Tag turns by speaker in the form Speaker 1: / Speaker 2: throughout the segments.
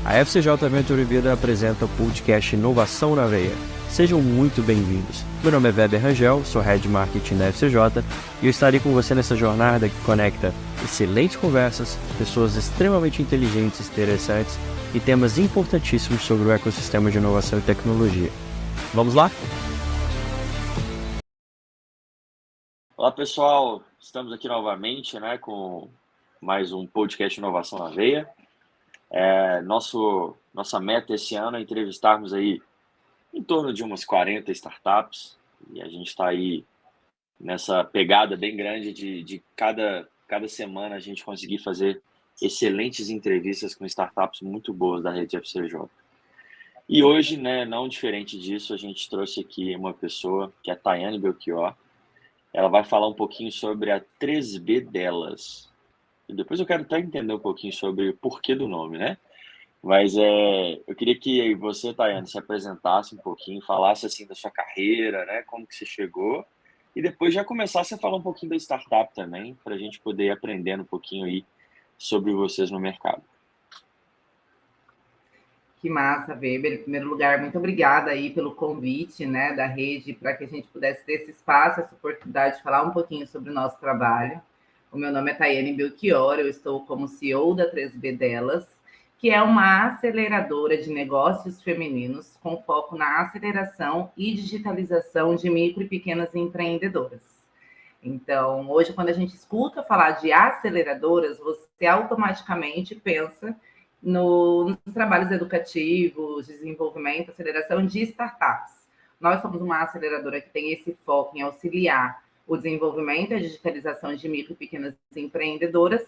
Speaker 1: A FCJ Venture Vida apresenta o podcast Inovação na Veia. Sejam muito bem-vindos. Meu nome é Weber Rangel, sou Head de Marketing da FCJ e eu estarei com você nessa jornada que conecta excelentes conversas, pessoas extremamente inteligentes e interessantes e temas importantíssimos sobre o ecossistema de inovação e tecnologia. Vamos lá?
Speaker 2: Olá pessoal, estamos aqui novamente com mais um podcast Inovação na Veia. Nossa meta esse ano é entrevistarmos aí em torno de umas 40 startups e a gente está aí nessa pegada bem grande de cada semana a gente conseguir fazer excelentes entrevistas com startups muito boas da rede FCJ. E hoje, não diferente disso, a gente trouxe aqui uma pessoa que é a Tayane Belchior. Ela vai falar um pouquinho sobre a 3B delas. E depois eu quero até entender um pouquinho sobre o porquê do nome, né? Mas eu queria que você, Tayane, se apresentasse um pouquinho, falasse assim da sua carreira, né? Como que você chegou. E depois já começasse a falar um pouquinho da startup também, para a gente poder ir aprendendo um pouquinho aí sobre vocês no mercado.
Speaker 3: Que massa, Weber. Em primeiro lugar, muito obrigada aí pelo convite, da rede, para que a gente pudesse ter esse espaço, essa oportunidade de falar um pouquinho sobre o nosso trabalho. O meu nome é Tayane Belchior, eu estou como CEO da 3B delas, que é uma aceleradora de negócios femininos com foco na aceleração e digitalização de micro e pequenas empreendedoras. Então, hoje, quando a gente escuta falar de aceleradoras, você automaticamente pensa nos trabalhos educativos, desenvolvimento, aceleração de startups. Nós somos uma aceleradora que tem esse foco em auxiliar o desenvolvimento e a digitalização de micro e pequenas empreendedoras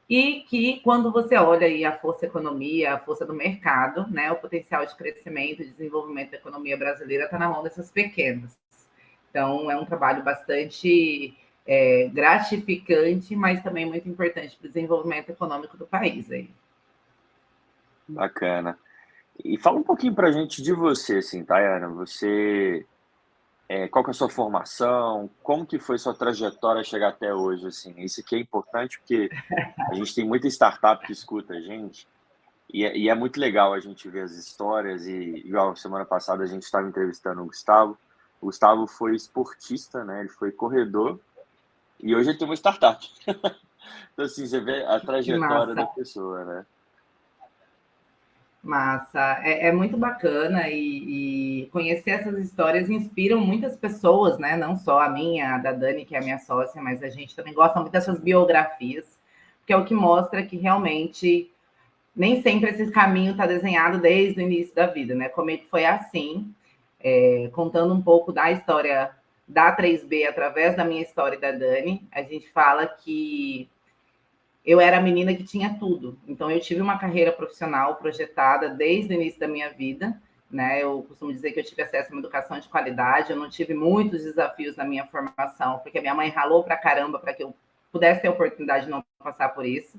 Speaker 3: e que, quando você olha aí a força economia, a força do mercado, o potencial de crescimento e desenvolvimento da economia brasileira está na mão dessas pequenas. Então, é um trabalho bastante gratificante, mas também muito importante para o desenvolvimento econômico do país aí.
Speaker 2: Bacana. E fala um pouquinho para a gente de você, assim, Tayane. Você, qual que é a sua formação? Como que foi sua trajetória chegar até hoje? Assim? Isso aqui é importante porque a gente tem muita startup que escuta a gente e é muito legal a gente ver as histórias. E igual semana passada a gente estava entrevistando o Gustavo. O Gustavo foi esportista, né? Ele foi corredor e hoje ele tem uma startup. Então, assim, você vê a trajetória da pessoa, né?
Speaker 3: Massa, é muito bacana e conhecer essas histórias inspiram muitas pessoas, não só a minha, a da Dani, que é a minha sócia, mas a gente também gosta muito dessas biografias, que é o que mostra que realmente nem sempre esse caminho está desenhado desde o início da vida, Comigo foi assim, contando um pouco da história da 3B através da minha história e da Dani, a gente fala que eu era a menina que tinha tudo. Então, eu tive uma carreira profissional projetada desde o início da minha vida, Eu costumo dizer que eu tive acesso a uma educação de qualidade, eu não tive muitos desafios na minha formação, porque minha mãe ralou pra caramba para que eu pudesse ter a oportunidade de não passar por isso.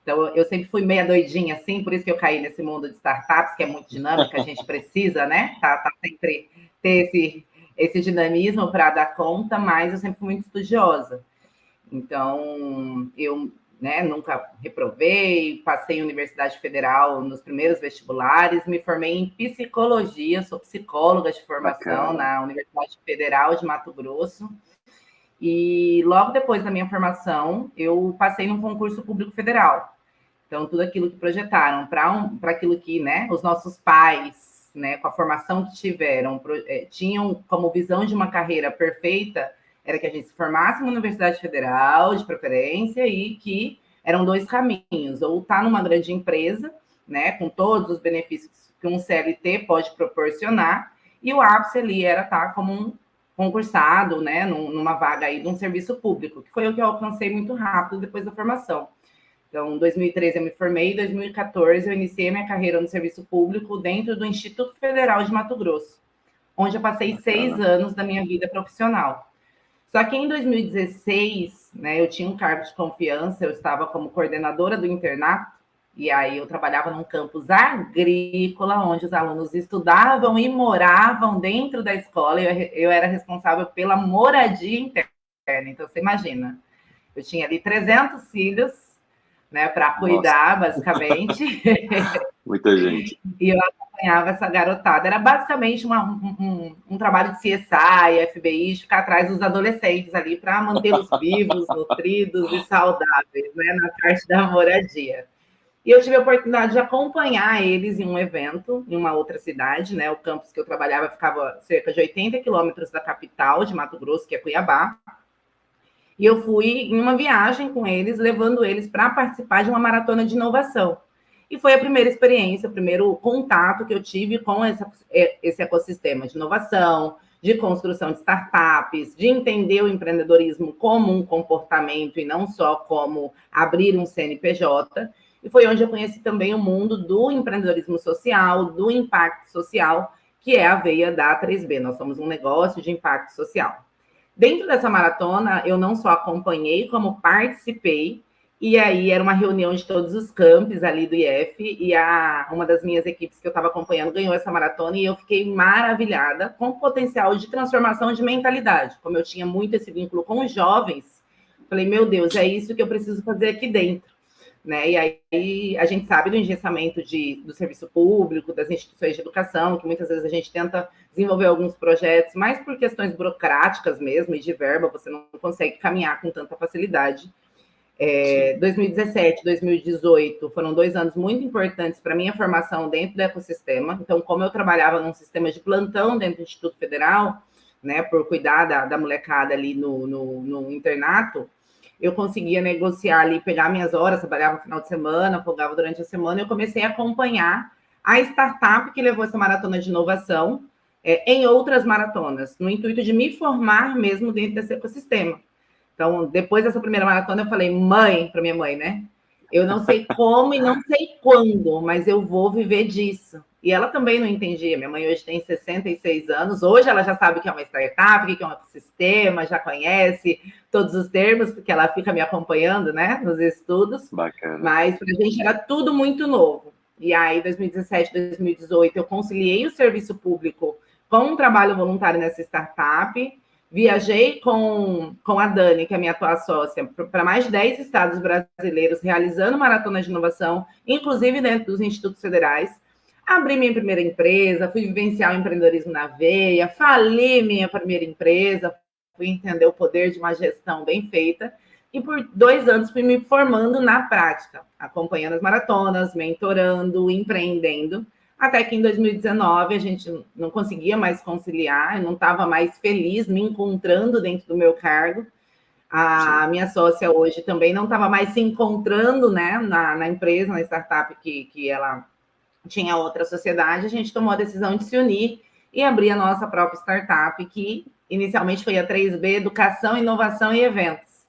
Speaker 3: Então, eu sempre fui meia doidinha, assim, por isso que eu caí nesse mundo de startups, que é muito dinâmico, a gente precisa, Tá sempre ter esse dinamismo para dar conta, mas eu sempre fui muito estudiosa. Então, eu nunca reprovei, passei em Universidade Federal nos primeiros vestibulares, me formei em psicologia, sou psicóloga de formação na Universidade Federal de Mato Grosso. E logo depois da minha formação, eu passei num concurso público federal. Então, tudo aquilo que projetaram para aquilo que os nossos pais, com a formação que tiveram, tinham como visão de uma carreira perfeita, era que a gente se formasse numa universidade federal, de preferência, e que eram dois caminhos, ou estar numa grande empresa, com todos os benefícios que um CLT pode proporcionar, e o ápice ali era estar como um concursado, numa vaga aí de um serviço público, que foi o que eu alcancei muito rápido depois da formação. Então, em 2013 eu me formei, em 2014 eu iniciei minha carreira no serviço público dentro do Instituto Federal de Mato Grosso, onde eu passei 6 anos da minha vida profissional. Só que em 2016, eu tinha um cargo de confiança, eu estava como coordenadora do internato, e aí eu trabalhava num campus agrícola, onde os alunos estudavam e moravam dentro da escola, e eu era responsável pela moradia interna. Então, você imagina, eu tinha ali 300 filhos, para cuidar, basicamente.
Speaker 2: Muita gente.
Speaker 3: E eu acompanhava essa garotada. Era basicamente um trabalho de CSI, FBI, de ficar atrás dos adolescentes ali para mantê-los vivos, nutridos e saudáveis, né, na parte da moradia. E eu tive a oportunidade de acompanhar eles em um evento, em uma outra cidade, né? O campus que eu trabalhava ficava cerca de 80 quilômetros da capital de Mato Grosso, que é Cuiabá. E eu fui em uma viagem com eles, levando eles para participar de uma maratona de inovação. E foi a primeira experiência, o primeiro contato que eu tive com esse ecossistema de inovação, de construção de startups, de entender o empreendedorismo como um comportamento e não só como abrir um CNPJ. E foi onde eu conheci também o mundo do empreendedorismo social, do impacto social, que é a veia da A3B. Nós somos um negócio de impacto social. Dentro dessa maratona, eu não só acompanhei, como participei, e aí era uma reunião de todos os campos ali do IF, e uma das minhas equipes que eu estava acompanhando ganhou essa maratona, e eu fiquei maravilhada com o potencial de transformação de mentalidade. Como eu tinha muito esse vínculo com os jovens, falei, meu Deus, é isso que eu preciso fazer aqui dentro. Né? E aí a gente sabe do engessamento do serviço público, das instituições de educação, que muitas vezes a gente tenta desenvolver alguns projetos, mas por questões burocráticas mesmo e de verba, você não consegue caminhar com tanta facilidade. 2017, 2018 foram 2 anos muito importantes para a minha formação dentro do ecossistema. Então, como eu trabalhava num sistema de plantão dentro do Instituto Federal, né, por cuidar da molecada ali no internato, eu conseguia negociar ali, pegar minhas horas, trabalhava no final de semana, folgava durante a semana, e eu comecei a acompanhar a startup que levou essa maratona de inovação em outras maratonas, no intuito de me formar mesmo dentro desse ecossistema. Então, depois dessa primeira maratona, eu falei, mãe, para minha mãe, né? Eu não sei como e não sei quando, mas eu vou viver disso. E ela também não entendia. Minha mãe hoje tem 66 anos. Hoje ela já sabe o que é uma startup, o que é um ecossistema, já conhece todos os termos, porque ela fica me acompanhando, né, nos estudos.
Speaker 2: Bacana.
Speaker 3: Mas para a gente era tudo muito novo. E aí, 2017, 2018, eu conciliei o serviço público com um trabalho voluntário nessa startup. Viajei com a Dani, que é a minha atual sócia, para mais de 10 estados brasileiros, realizando maratonas de inovação, inclusive dentro dos institutos federais. Abri minha primeira empresa, fui vivenciar o empreendedorismo na veia, fali minha primeira empresa, fui entender o poder de uma gestão bem feita, e por 2 anos fui me formando na prática, acompanhando as maratonas, mentorando, empreendendo, até que em 2019 a gente não conseguia mais conciliar, eu não estava mais feliz me encontrando dentro do meu cargo. A minha sócia hoje também não estava mais se encontrando, né, na empresa, na startup que ela tinha outra sociedade. A gente tomou a decisão de se unir e abrir a nossa própria startup, que inicialmente foi a 3B, Educação, Inovação e Eventos.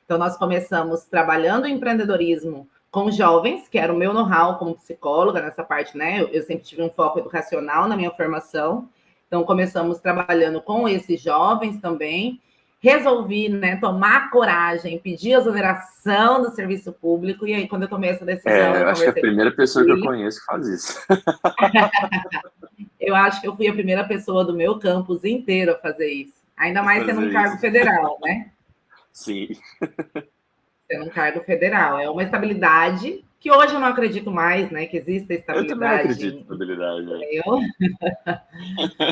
Speaker 3: Então, nós começamos trabalhando o empreendedorismo com jovens, que era o meu know-how como psicóloga nessa parte, né? Eu sempre tive um foco educacional na minha formação. Então, começamos trabalhando com esses jovens também. Resolvi, né, tomar coragem, pedir a exoneração do serviço público, e aí, quando eu tomei essa decisão...
Speaker 2: eu acho que é a primeira pessoa que eu conheço que faz isso.
Speaker 3: Eu acho que eu fui a primeira pessoa do meu campus inteiro a fazer isso. Ainda mais sendo um cargo federal, né?
Speaker 2: Sim.
Speaker 3: Sendo um cargo federal. É uma estabilidade que hoje eu não acredito mais, né? Que exista estabilidade.
Speaker 2: Eu também acredito em estabilidade.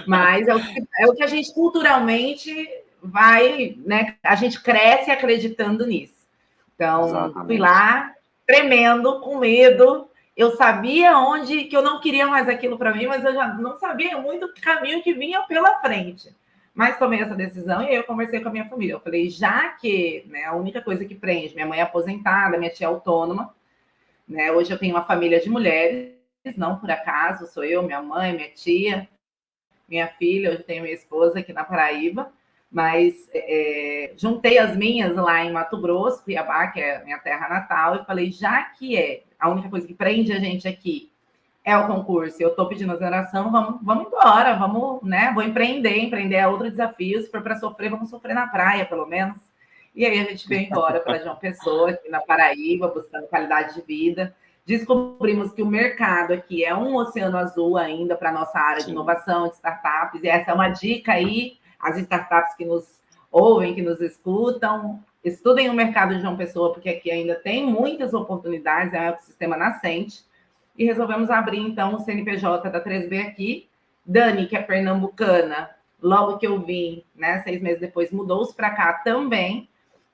Speaker 3: Mas é o que a gente culturalmente vai, né? A gente cresce acreditando nisso. Então, exatamente. Fui lá, tremendo, com medo. Eu sabia onde que eu não queria mais aquilo para mim, mas eu já não sabia muito o caminho que vinha pela frente. Mas tomei essa decisão e aí eu conversei com a minha família. Eu falei, já que, né, a única coisa que prende, minha mãe é aposentada, minha tia é autônoma, né? Hoje eu tenho uma família de mulheres, não por acaso, sou eu, minha mãe, minha tia, minha filha, hoje eu tenho minha esposa aqui na Paraíba, mas juntei as minhas lá em Mato Grosso, Cuiabá, que é a minha terra natal, e falei, já que a única coisa que prende a gente aqui é o concurso, eu estou pedindo exoneração, vamos embora, vamos, né? Vou empreender é outro desafio, se for para sofrer, vamos sofrer na praia, pelo menos. E aí a gente veio embora para João Pessoa, aqui na Paraíba, buscando qualidade de vida. Descobrimos que o mercado aqui é um oceano azul ainda para a nossa área de inovação, de startups, e essa é uma dica aí, as startups que nos ouvem, que nos escutam, estudem o mercado de João Pessoa, porque aqui ainda tem muitas oportunidades, é um ecossistema nascente. e resolvemos abrir, então, o CNPJ da 3B aqui. Dani, que é pernambucana, logo que eu vim, né, 6 meses depois, mudou-se para cá também.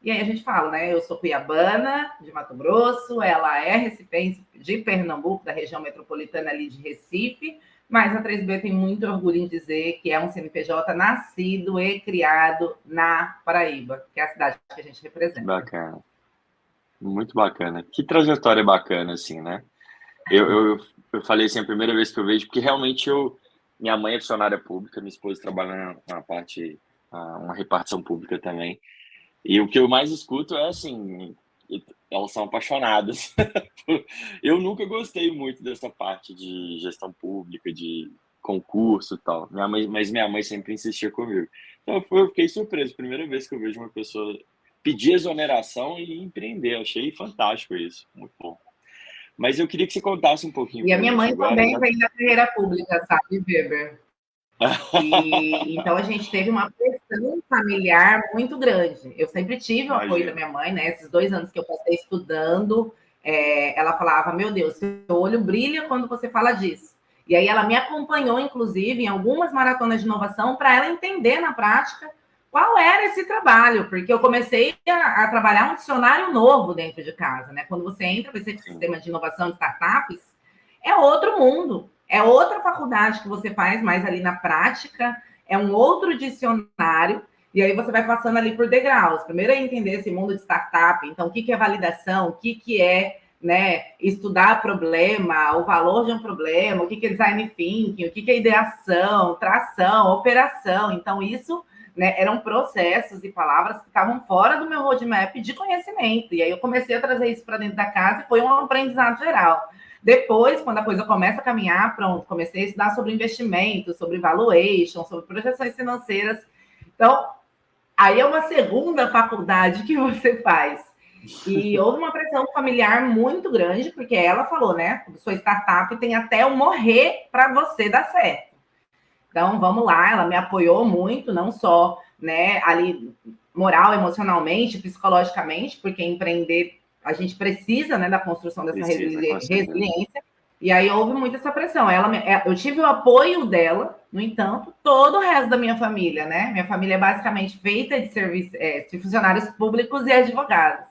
Speaker 3: E aí a gente fala, né? Eu sou cuiabana, de Mato Grosso, ela é recifense de Pernambuco, da região metropolitana ali de Recife, mas a 3B tem muito orgulho em dizer que é um CNPJ nascido e criado na Paraíba, que é a cidade que a gente representa.
Speaker 2: Bacana. Muito bacana. Que trajetória bacana, assim, né? Eu falei assim, a primeira vez que eu vejo, porque realmente minha mãe é funcionária pública, minha esposa trabalha na parte, uma repartição pública também. E o que eu mais escuto é assim, elas são apaixonadas. Eu nunca gostei muito dessa parte de gestão pública, de concurso e tal. Mas minha mãe sempre insistia comigo. Então eu fiquei surpreso, primeira vez que eu vejo uma pessoa pedir exoneração e empreender. Eu achei fantástico isso, muito bom. Mas eu queria que você contasse um pouquinho
Speaker 3: E a
Speaker 2: para a
Speaker 3: minha
Speaker 2: gente
Speaker 3: mãe
Speaker 2: agora.
Speaker 3: também vem da carreira pública, sabe, Weber? E então a gente teve uma pressão familiar muito grande. Eu sempre tive o apoio da minha mãe, né? Esses 2 anos que eu passei estudando, ela falava: Meu Deus, seu olho brilha quando você fala disso. E aí ela me acompanhou, inclusive, em algumas maratonas de inovação para ela entender na prática qual era esse trabalho, porque eu comecei a trabalhar um dicionário novo dentro de casa, né? Quando você entra para esse sistema de inovação de startups, é outro mundo. É outra faculdade que você faz, mas ali na prática é um outro dicionário, e aí você vai passando ali por degraus. Primeiro é entender esse mundo de startup, então o que é validação, o que é, né, estudar problema, o valor de um problema, o que é design thinking, o que é ideação, tração, operação. Então isso, né, eram processos e palavras que estavam fora do meu roadmap de conhecimento. E aí eu comecei a trazer isso para dentro da casa e foi um aprendizado geral. Depois, quando a coisa começa a caminhar, pronto, comecei a estudar sobre investimento, sobre valuation, sobre projeções financeiras. Então, aí é uma segunda faculdade que você faz. E houve uma pressão familiar muito grande, porque ela falou, né? Sua startup tem até o morrer para você dar certo. Então, vamos lá, ela me apoiou muito, não só, né, ali moral, emocionalmente, psicologicamente, porque empreender a gente precisa, né, da construção dessa resiliência. E aí houve muito essa pressão. Eu tive o apoio dela, no entanto, todo o resto da minha família, né? Minha família é basicamente feita de de funcionários públicos e advogados.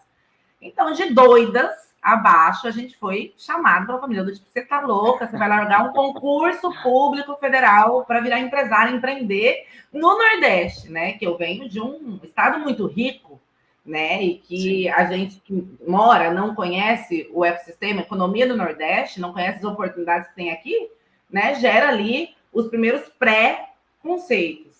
Speaker 3: Então, de doidas abaixo, a gente foi chamado pela família do tipo, você tá louca, você vai largar um concurso público federal para virar empresário, empreender no Nordeste, né? Que eu venho de um estado muito rico, né? E que a gente que mora não conhece o ecossistema, a economia do Nordeste, não conhece as oportunidades que tem aqui, né? Gera ali os primeiros pré-conceitos.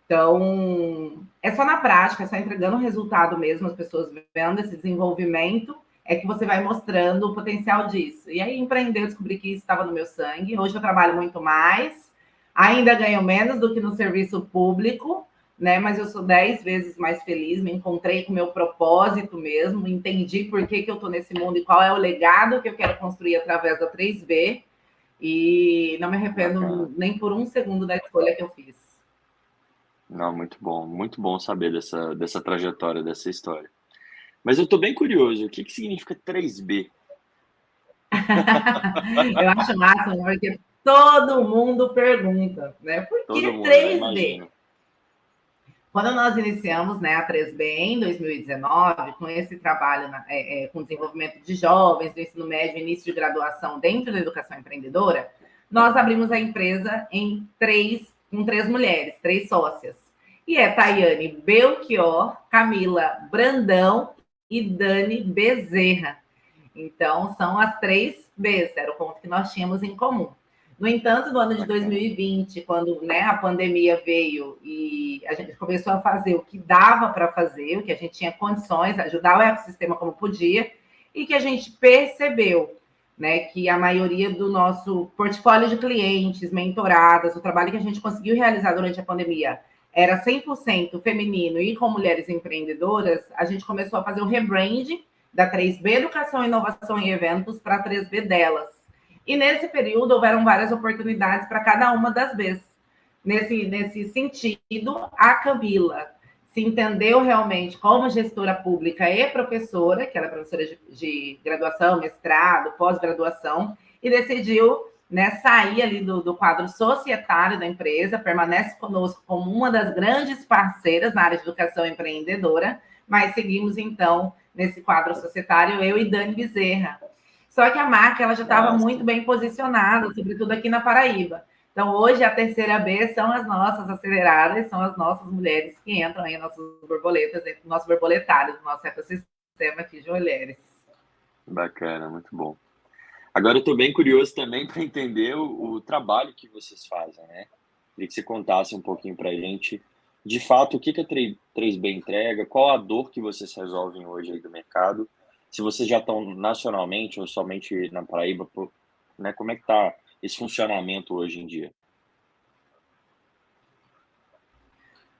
Speaker 3: Então, é só na prática, é só entregando o resultado mesmo, as pessoas vendo esse desenvolvimento, é que você vai mostrando o potencial disso. E aí, empreender, eu descobri que isso estava no meu sangue. Hoje eu trabalho muito mais, ainda ganho menos do que no serviço público, né? Mas eu sou 10 vezes mais feliz, me encontrei com o meu propósito mesmo, entendi por que eu estou nesse mundo e qual é o legado que eu quero construir através da 3B, e não me arrependo nem por um segundo da escolha que eu fiz.
Speaker 2: Não, muito bom saber dessa trajetória, dessa história. Mas eu estou bem curioso, o que significa 3B?
Speaker 3: Eu acho massa, porque todo mundo pergunta, né? Por que 3B? Quando nós iniciamos, né, a 3B em 2019, com esse trabalho com desenvolvimento de jovens, do ensino médio, início de graduação dentro da educação empreendedora, nós abrimos a empresa com 3 mulheres, 3 sócias. E é Tayane Belchior, Camila Brandão e Dani Bezerra. Então, são as 3 Bs, era o ponto que nós tínhamos em comum. No entanto, no ano de 2020, quando, né, a pandemia veio e a gente começou a fazer o que dava para fazer, o que a gente tinha condições, ajudar o ecossistema como podia, e que a gente percebeu, né, que a maioria do nosso portfólio de clientes, mentoradas, o trabalho que a gente conseguiu realizar durante a pandemia era 100% feminino e com mulheres empreendedoras, a gente começou a fazer o rebranding da 3B Educação, Inovação e Eventos para a 3B delas. E nesse período houveram várias oportunidades para cada uma das Bs. Nesse sentido, a Camila se entendeu realmente como gestora pública e professora, que ela é professora de graduação, mestrado, pós-graduação, e decidiu, né, sair ali do quadro societário da empresa, permanece conosco como uma das grandes parceiras na área de educação empreendedora, mas seguimos, então, nesse quadro societário, eu e Dani Bezerra. Só que a marca ela já estava muito bem posicionada, sobretudo aqui na Paraíba. Então, hoje, a terceira B são as nossas aceleradas, são as nossas mulheres que entram aí, nossas borboletas, dentro do nosso borboletário, do nosso ecossistema aqui de mulheres.
Speaker 2: Bacana, muito bom. Agora eu estou bem curioso também para entender o trabalho que vocês fazem, né? Queria que você contasse um pouquinho para a gente, de fato, o que a 3B entrega, qual a dor que vocês resolvem hoje aí do mercado, se vocês já estão nacionalmente ou somente na Paraíba, né? Como é que está esse funcionamento hoje em dia?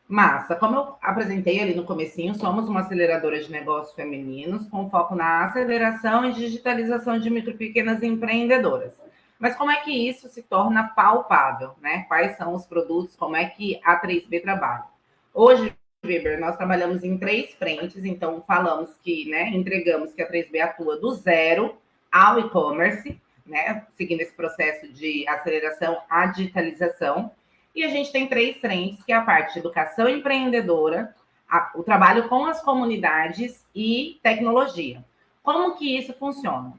Speaker 3: Massa, como eu apresentei ali no comecinho, somos uma aceleradora de negócios femininos com foco na aceleração e digitalização de micro e pequenas empreendedoras. Mas como é que isso se torna palpável, né? Quais são os produtos, como é que a 3B trabalha? Hoje, Weber, nós trabalhamos em 3 frentes, então falamos que, né, entregamos que a 3B atua do zero ao e-commerce, né, seguindo esse processo de aceleração à digitalização. E a gente tem 3 frentes, que é a parte de educação empreendedora, o trabalho com as comunidades e tecnologia. Como que isso funciona?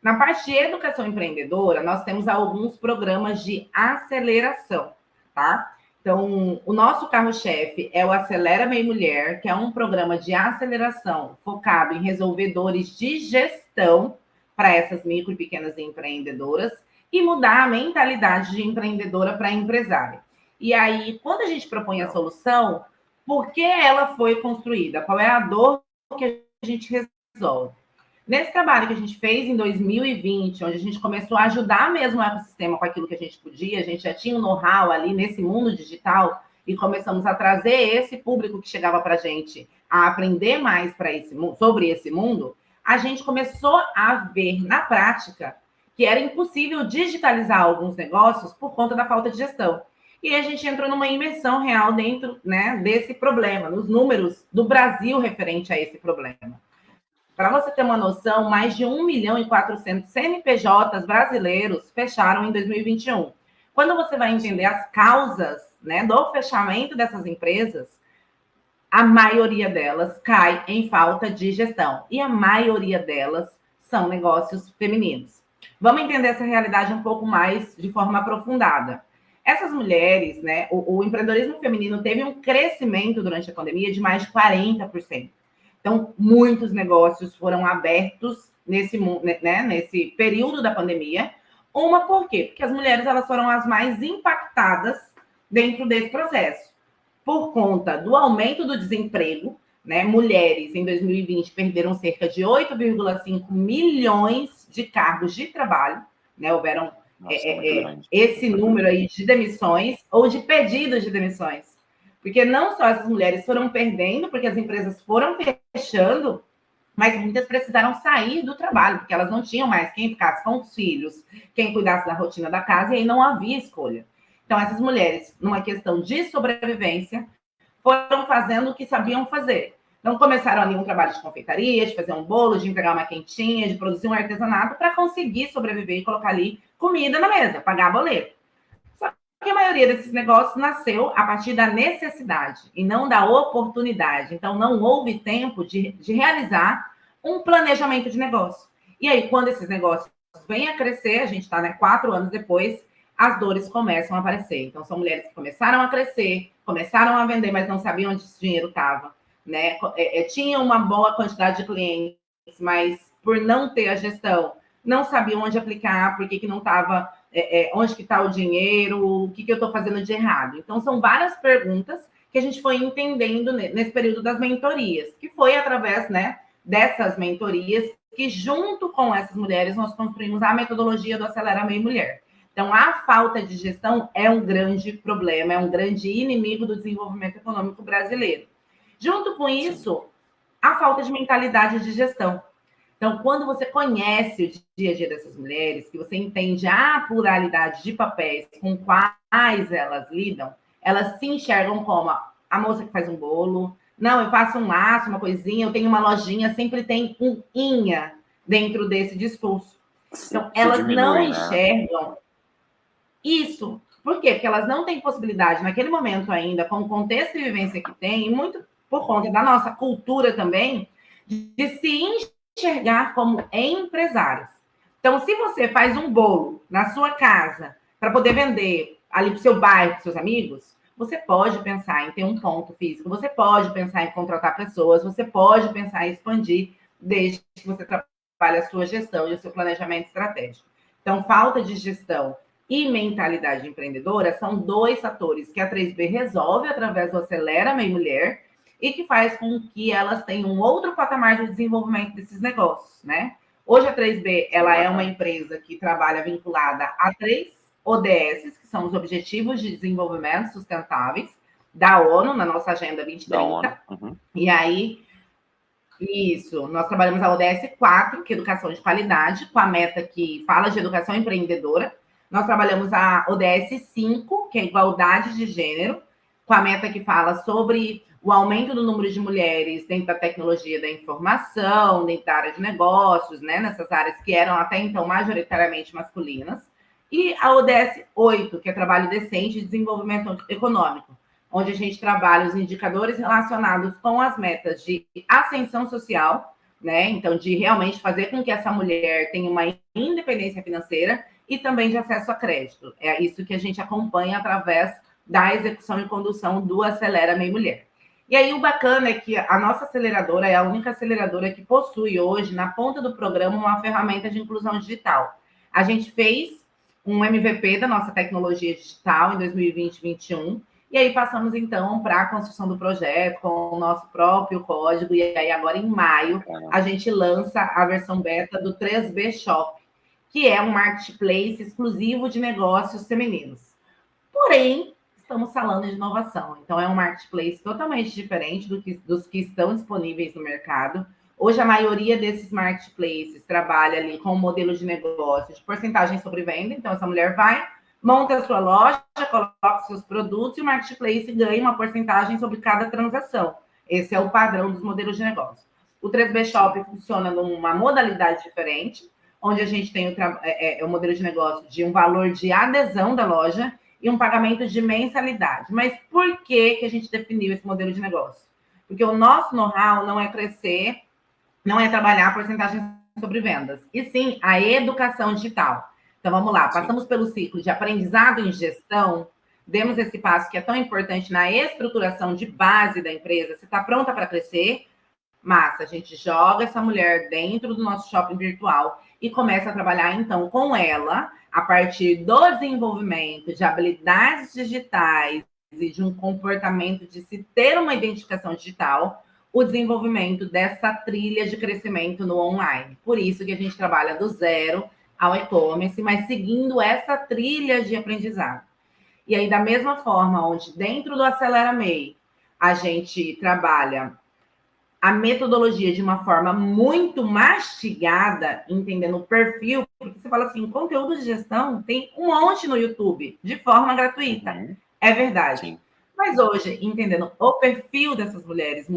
Speaker 3: Na parte de educação empreendedora, nós temos alguns programas de aceleração, tá? Então, o nosso carro-chefe é o Acelera Meio Mulher, que é um programa de aceleração focado em resolver dores de gestão para essas micro e pequenas empreendedoras, e mudar a mentalidade de empreendedora para empresária. E aí, quando a gente propõe a solução, por que ela foi construída? Qual é a dor que a gente resolve? Nesse trabalho que a gente fez em 2020, onde a gente começou a ajudar mesmo o ecossistema com aquilo que a gente podia, a gente já tinha um know-how ali nesse mundo digital e começamos a trazer esse público que chegava para a gente a aprender mais sobre esse mundo, a gente começou a ver na prática que era impossível digitalizar alguns negócios por conta da falta de gestão. E a gente entrou numa imersão real dentro, né, desse problema, nos números do Brasil referente a esse problema. Para você ter uma noção, mais de 1.400.000 CNPJs brasileiros fecharam em 2021. Quando você vai entender as causas, né, do fechamento dessas empresas, a maioria delas cai em falta de gestão. E a maioria delas são negócios femininos. Vamos entender essa realidade um pouco mais de forma aprofundada. Essas mulheres, né, o empreendedorismo feminino teve um crescimento durante a pandemia de mais de 40%. Então, muitos negócios foram abertos nesse período da pandemia. Por quê? Porque as mulheres elas foram as mais impactadas dentro desse processo. Por conta do aumento do desemprego, né, mulheres em 2020 perderam cerca de 8,5 milhões de cargos de trabalho, né, houveram esse número aí de demissões ou de pedidos de demissões. Porque não só essas mulheres foram perdendo, porque as empresas foram fechando, mas muitas precisaram sair do trabalho, porque elas não tinham mais quem ficasse com os filhos, quem cuidasse da rotina da casa, e aí não havia escolha. Então, essas mulheres, numa questão de sobrevivência, foram fazendo o que sabiam fazer. Então, começaram ali um trabalho de confeitaria, de fazer um bolo, de entregar uma quentinha, de produzir um artesanato para conseguir sobreviver e colocar ali comida na mesa, pagar boleto. Só que a maioria desses negócios nasceu a partir da necessidade e não da oportunidade. Então, não houve tempo de realizar um planejamento de negócio. E aí, quando esses negócios vêm a crescer, a gente está, né, 4 anos depois, as dores começam a aparecer. Então, são mulheres que começaram a crescer, começaram a vender, mas não sabiam onde esse dinheiro estava, né? Tinha uma boa quantidade de clientes, mas por não ter a gestão, não sabiam onde aplicar, por que não estava, onde que está o dinheiro, o que eu estou fazendo de errado. Então, são várias perguntas que a gente foi entendendo nesse período das mentorias, que foi através, né, dessas mentorias que, junto com essas mulheres, nós construímos a metodologia do Acelera Meio Mulher. Então, a falta de gestão é um grande problema, é um grande inimigo do desenvolvimento econômico brasileiro. Junto com isso, a falta de mentalidade de gestão. Então, quando você conhece o dia a dia dessas mulheres, que você entende a pluralidade de papéis com quais elas lidam, elas se enxergam como a moça que faz um bolo, não, eu faço um laço, uma coisinha, eu tenho uma lojinha, sempre tem um inha dentro desse discurso. Então,
Speaker 2: se
Speaker 3: elas não
Speaker 2: diminui, né?
Speaker 3: enxergam isso. Por quê? Porque elas não têm possibilidade, naquele momento ainda, com o contexto de vivência que tem, e muito por conta da nossa cultura também, de se enxergar como empresários. Então, se você faz um bolo na sua casa para poder vender ali para o seu bairro, para seus amigos, você pode pensar em ter um ponto físico, você pode pensar em contratar pessoas, você pode pensar em expandir, desde que você trabalhe a sua gestão e o seu planejamento estratégico. Então, falta de gestão e mentalidade empreendedora são dois fatores que a 3B resolve através do Acelera Meio Mulher e que faz com que elas tenham um outro patamar de desenvolvimento desses negócios, né? Hoje a 3B ela é uma empresa que trabalha vinculada a 3 ODS, que são os Objetivos de Desenvolvimento Sustentáveis da ONU, na nossa Agenda 2030. Da ONU. Uhum. E aí, isso, nós trabalhamos a ODS 4, que é Educação de Qualidade, com a meta que fala de educação empreendedora. Nós trabalhamos a ODS 5, que é Igualdade de Gênero, com a meta que fala sobre o aumento do número de mulheres dentro da tecnologia da informação, dentro da área de negócios, né, nessas áreas que eram até então majoritariamente masculinas. E a ODS 8, que é Trabalho Decente e Desenvolvimento Econômico, onde a gente trabalha os indicadores relacionados com as metas de ascensão social, né? Então, de realmente fazer com que essa mulher tenha uma independência financeira e também de acesso a crédito. É isso que a gente acompanha através da execução e condução do Acelera Meio Mulher. E aí, o bacana é que a nossa aceleradora é a única aceleradora que possui hoje, na ponta do programa, uma ferramenta de inclusão digital. A gente fez um MVP da nossa tecnologia digital em 2020 e 2021, e aí passamos, então, para a construção do projeto com o nosso próprio código. E aí, agora, em maio, a gente lança a versão beta do 3B Shop, que é um marketplace exclusivo de negócios femininos. Porém, estamos falando de inovação. Então, é um marketplace totalmente diferente dos que estão disponíveis no mercado. Hoje, a maioria desses marketplaces trabalha ali com um modelo de negócio de porcentagem sobre venda. Então, essa mulher vai, monta a sua loja, coloca seus produtos e o marketplace ganha uma porcentagem sobre cada transação. Esse é o padrão dos modelos de negócio. O 3B Shop funciona numa modalidade diferente, onde a gente tem o modelo de negócio de um valor de adesão da loja e um pagamento de mensalidade. Mas por que a gente definiu esse modelo de negócio? Porque o nosso know-how não é crescer, não é trabalhar a porcentagem sobre vendas, e sim a educação digital. Então, vamos lá, passamos pelo ciclo de aprendizado em gestão, demos esse passo que é tão importante na estruturação de base da empresa. Você está pronta para crescer? Massa, a gente joga essa mulher dentro do nosso shopping virtual e começa a trabalhar, então, com ela, a partir do desenvolvimento de habilidades digitais e de um comportamento de se ter uma identificação digital, o desenvolvimento dessa trilha de crescimento no online. Por isso que a gente trabalha do zero ao e-commerce, mas seguindo essa trilha de aprendizado. E aí, da mesma forma, onde dentro do Acelera MEI, a gente trabalha a metodologia de uma forma muito mastigada, entendendo o perfil, porque você fala assim, conteúdo de gestão tem um monte no YouTube, de forma gratuita. Uhum. É verdade. Sim. Mas hoje, entendendo o perfil dessas mulheres de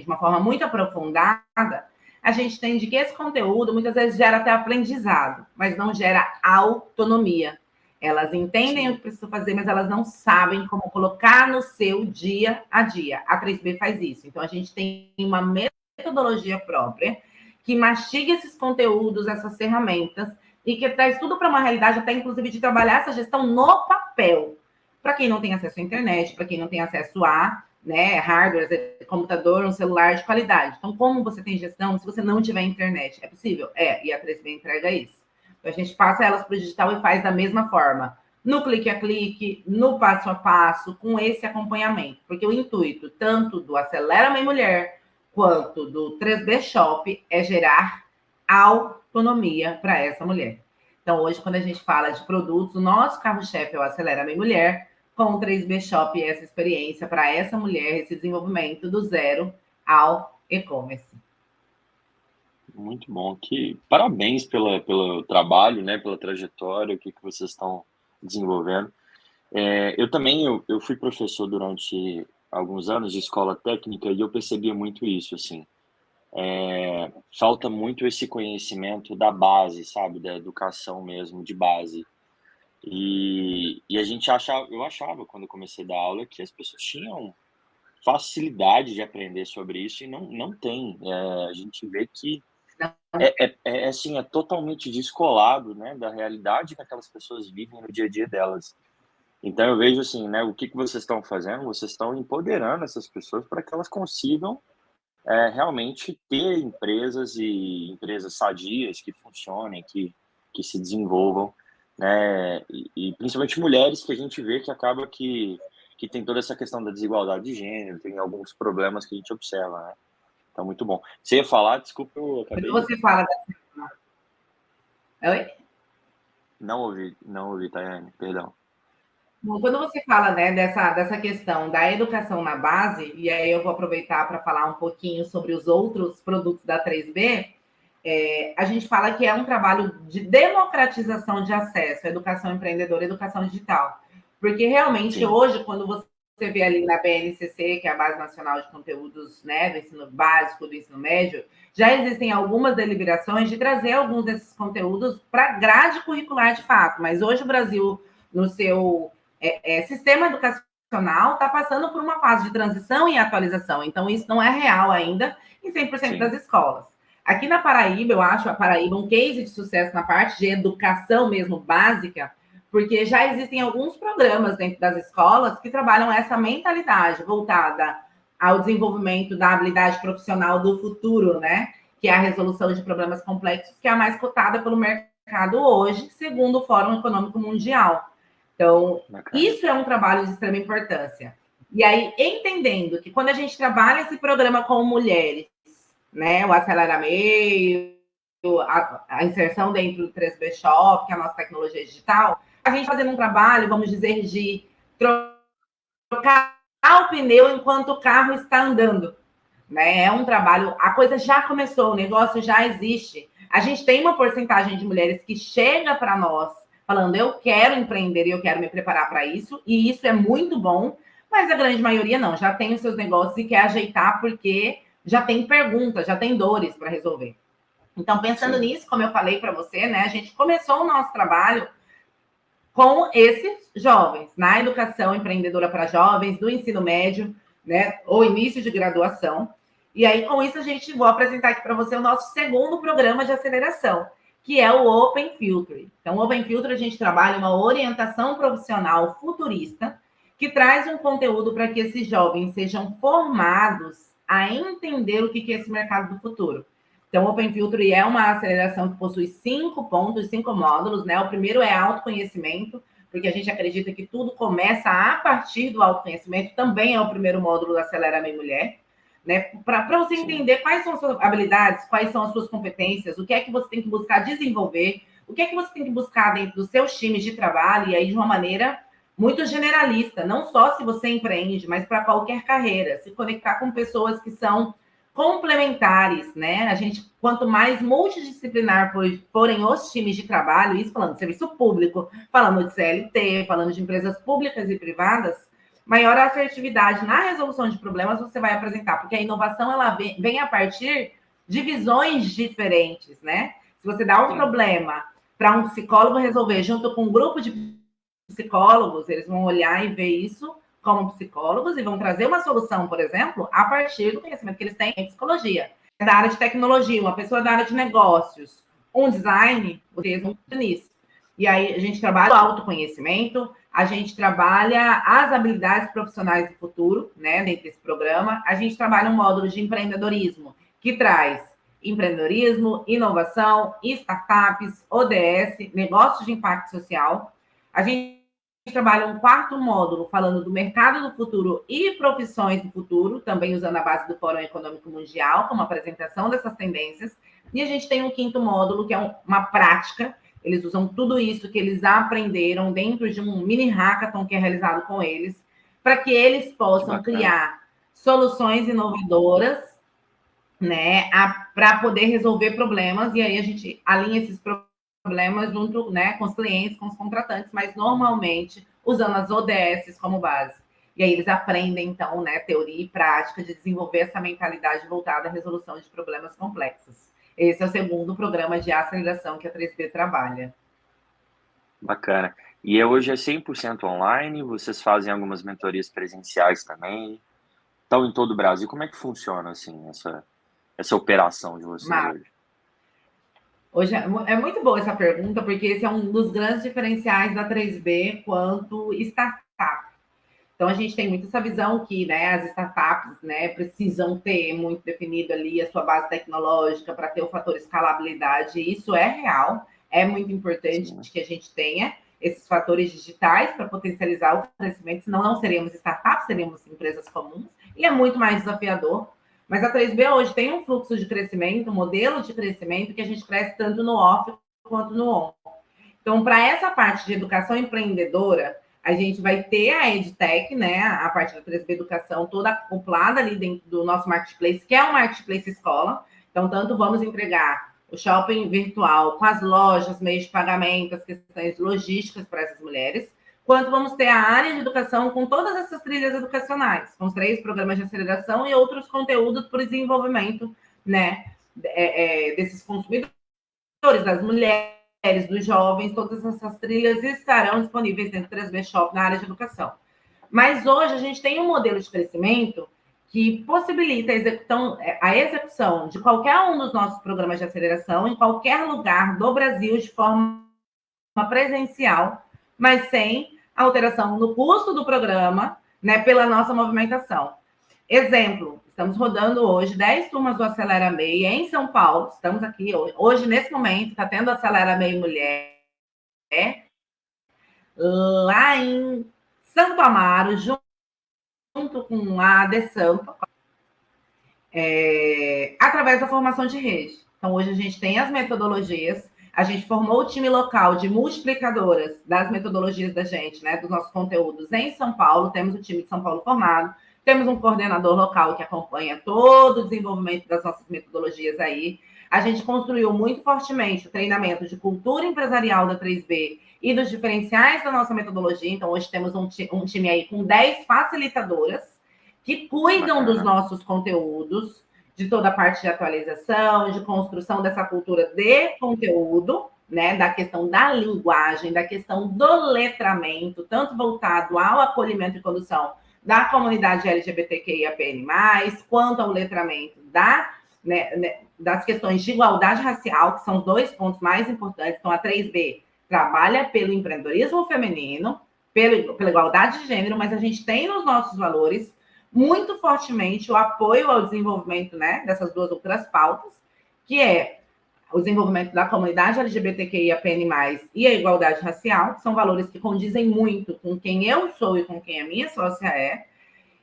Speaker 3: uma forma muito aprofundada, a gente entende que esse conteúdo muitas vezes gera até aprendizado, mas não gera autonomia. Elas entendem o que precisam fazer, mas elas não sabem como colocar no seu dia a dia. A 3B faz isso. Então, a gente tem uma metodologia própria que mastiga esses conteúdos, essas ferramentas, e que traz tudo para uma realidade, até inclusive de trabalhar essa gestão no papel. Para quem não tem acesso à internet, para quem não tem acesso a hardware, computador, um celular de qualidade. Então, como você tem gestão se você não tiver internet? É possível? E a 3B entrega isso. Então, a gente passa elas para o digital e faz da mesma forma, no clique a clique, no passo a passo, com esse acompanhamento. Porque o intuito, tanto do Acelera Meio Mulher, quanto do 3B Shop, é gerar autonomia para essa mulher. Então, hoje, quando a gente fala de produtos, o nosso carro-chefe é o Acelera Meio Mulher, com o 3B Shop e essa experiência para essa mulher, esse desenvolvimento do zero ao e-commerce.
Speaker 2: Muito bom. Parabéns pelo trabalho, né, pela trajetória, o que vocês estão desenvolvendo. Eu também eu fui professor durante alguns anos de escola técnica e eu percebia muito isso, assim. falta muito esse conhecimento da base, sabe, da educação mesmo, de base. E a gente eu achava, quando eu comecei a dar aula, que as pessoas tinham facilidade de aprender sobre isso e não tem. A gente vê que assim, é totalmente descolado, né, da realidade que aquelas pessoas vivem no dia a dia delas. Então eu vejo assim, né, o que vocês estão fazendo? Vocês estão empoderando essas pessoas para que elas consigam realmente ter empresas e empresas sadias que funcionem, que se desenvolvam, né? E principalmente mulheres que a gente vê que acaba que tem toda essa questão da desigualdade de gênero, tem alguns problemas que a gente observa, né? Então, muito bom. Você ia falar, desculpa, eu
Speaker 3: Quando
Speaker 2: acabei.
Speaker 3: você fala Oi?
Speaker 2: Não ouvi, Tayane, perdão.
Speaker 3: Quando você fala, né, dessa questão da educação na base, e aí eu vou aproveitar para falar um pouquinho sobre os outros produtos da 3B, a gente fala que é um trabalho de democratização de acesso à educação empreendedora e educação digital. Porque realmente
Speaker 2: Sim,
Speaker 3: hoje, quando você vê ali na BNCC, que é a Base Nacional de Conteúdos, né, do ensino básico, do ensino médio, já existem algumas deliberações de trazer alguns desses conteúdos para a grade curricular de fato. Mas hoje o Brasil, no seu sistema educacional, está passando por uma fase de transição e atualização. Então, isso não é real ainda em 100% das
Speaker 2: sim,
Speaker 3: escolas. Aqui na Paraíba, eu acho a Paraíba um case de sucesso na parte de educação mesmo básica, porque já existem alguns programas dentro das escolas que trabalham essa mentalidade voltada ao desenvolvimento da habilidade profissional do futuro, né? Que é a resolução de problemas complexos, que é a mais cotada pelo mercado hoje, segundo o Fórum Econômico Mundial. Então,
Speaker 2: bacana.
Speaker 3: isso é um trabalho de extrema importância. E aí, entendendo que quando a gente trabalha esse programa com mulheres, né, o Aceleramento, a inserção dentro do 3B Shop, que é a nossa tecnologia digital, a gente fazendo um trabalho, vamos dizer, de trocar o pneu enquanto o carro está andando. Né? É um trabalho, a coisa já começou, o negócio já existe. A gente tem uma porcentagem de mulheres que chega para nós falando, eu quero empreender e eu quero me preparar para isso, e isso é muito bom, mas a grande maioria não, já tem os seus negócios e quer ajeitar porque já tem perguntas, já tem dores para resolver. Então, pensando
Speaker 2: Sim,
Speaker 3: nisso, como eu falei para você, né, a gente começou o nosso trabalho com esses jovens, na educação empreendedora para jovens, do ensino médio, né, ou início de graduação. E aí, com isso, vou apresentar aqui para você o nosso segundo programa de aceleração, que é o Open Filter. Então, o Open Filter, a gente trabalha uma orientação profissional futurista, que traz um conteúdo para que esses jovens sejam formados a entender o que é esse mercado do futuro. Então, o Open Filter é uma aceleração que possui 5 pontos, 5 módulos, né? O primeiro é autoconhecimento, porque a gente acredita que tudo começa a partir do autoconhecimento, também é o primeiro módulo da Acelera Minha Mulher, né? Para você
Speaker 2: sim,
Speaker 3: entender quais são as suas habilidades, quais são as suas competências, o que é que você tem que buscar desenvolver, o que é que você tem que buscar dentro dos seus times de trabalho, e aí de uma maneira muito generalista, não só se você empreende, mas para qualquer carreira, se conectar com pessoas que são complementares, né? A gente, quanto mais multidisciplinar forem os times de trabalho, isso falando de serviço público, falando de CLT, falando de empresas públicas e privadas, maior a assertividade na resolução de problemas você vai apresentar, porque a inovação ela vem a partir de visões diferentes, né? Se você dá um
Speaker 2: sim,
Speaker 3: problema para um psicólogo resolver junto com um grupo de psicólogos, eles vão olhar e ver isso como psicólogos e vão trazer uma solução, por exemplo, a partir do conhecimento que eles têm em psicologia. Da área de tecnologia, uma pessoa da área de negócios, um design, vocês vão nisso. E aí a gente trabalha o autoconhecimento, a gente trabalha as habilidades profissionais do futuro, né, dentro desse programa. A gente trabalha um módulo de empreendedorismo que traz empreendedorismo, inovação, startups, ODS, negócios de impacto social. A gente trabalha um quarto módulo falando do mercado do futuro e profissões do futuro, também usando a base do Fórum Econômico Mundial, como apresentação dessas tendências. E a gente tem um quinto módulo, que é uma prática. Eles usam tudo isso que eles aprenderam dentro de um mini hackathon que é realizado com eles, para que eles
Speaker 2: que
Speaker 3: possam
Speaker 2: bacana.
Speaker 3: criar soluções inovadoras, né, para poder resolver problemas. E aí a gente alinha esses problemas junto, né, com os clientes, com os contratantes, mas normalmente usando as ODS como base. E aí eles aprendem, então, né, teoria e prática de desenvolver essa mentalidade voltada à resolução de problemas complexos. Esse é o segundo programa de aceleração que a 3B trabalha.
Speaker 2: Bacana. E hoje é 100% online? Vocês fazem algumas mentorias presenciais também? Estão em todo o Brasil? Como é que funciona, assim, essa operação de vocês
Speaker 3: Mas
Speaker 2: hoje?
Speaker 3: hoje é muito boa essa pergunta, porque esse é um dos grandes diferenciais da 3B quanto startup. Então, a gente tem muito essa visão que, né, as startups, né, precisam ter muito definido ali a sua base tecnológica para ter o fator escalabilidade. Isso é real, é muito importante
Speaker 2: Sim,
Speaker 3: que a gente tenha esses fatores digitais para potencializar o crescimento, senão não seríamos startups, seríamos empresas comuns, e é muito mais desafiador. Mas a 3B hoje tem um fluxo de crescimento, um modelo de crescimento que a gente cresce tanto no off quanto no on. Então, para essa parte de educação empreendedora, a gente vai ter a EdTech, né, a parte da 3B Educação, toda acoplada ali dentro do nosso marketplace, que é um marketplace escola. Então, tanto vamos entregar o shopping virtual com as lojas, meios de pagamento, as questões logísticas para essas mulheres, quanto vamos ter a área de educação com todas essas trilhas educacionais, com os 3 programas de aceleração e outros conteúdos para o desenvolvimento, né, desses consumidores, das mulheres, dos jovens, todas essas trilhas estarão disponíveis dentro do 3B Shop na área de educação. Mas hoje a gente tem um modelo de crescimento que possibilita a execução de qualquer um dos nossos programas de aceleração em qualquer lugar do Brasil de forma presencial, mas sem alteração no custo do programa, né, pela nossa movimentação. Exemplo, estamos rodando hoje 10 turmas do Acelera MEI em São Paulo. Estamos aqui hoje nesse momento, está tendo Acelera MEI Mulher, lá em Santo Amaro, junto com a ADESAMPA, através da formação de rede. Então, hoje a gente tem as metodologias, a gente formou o time local de multiplicadoras das metodologias da gente, né, dos nossos conteúdos em São Paulo, temos o time de São Paulo formado, temos um coordenador local que acompanha todo o desenvolvimento das nossas metodologias aí. A gente construiu muito fortemente o treinamento de cultura empresarial da 3B e dos diferenciais da nossa metodologia. Então, hoje temos um time aí com 10 facilitadoras que cuidam dos
Speaker 2: bacana.
Speaker 3: nossos conteúdos, de toda a parte de atualização, de construção dessa cultura de conteúdo, né, da questão da linguagem, da questão do letramento, tanto voltado ao acolhimento e condução da comunidade LGBTQIAPN+, quanto ao letramento das questões de igualdade racial, que são os 2 pontos mais importantes. Então, a 3B trabalha pelo empreendedorismo feminino, pela igualdade de gênero, mas a gente tem nos nossos valores muito fortemente o apoio ao desenvolvimento, né, dessas 2 outras pautas, que é o desenvolvimento da comunidade LGBTQIAPN+, e a igualdade racial, que são valores que condizem muito com quem eu sou e com quem a minha sócia é.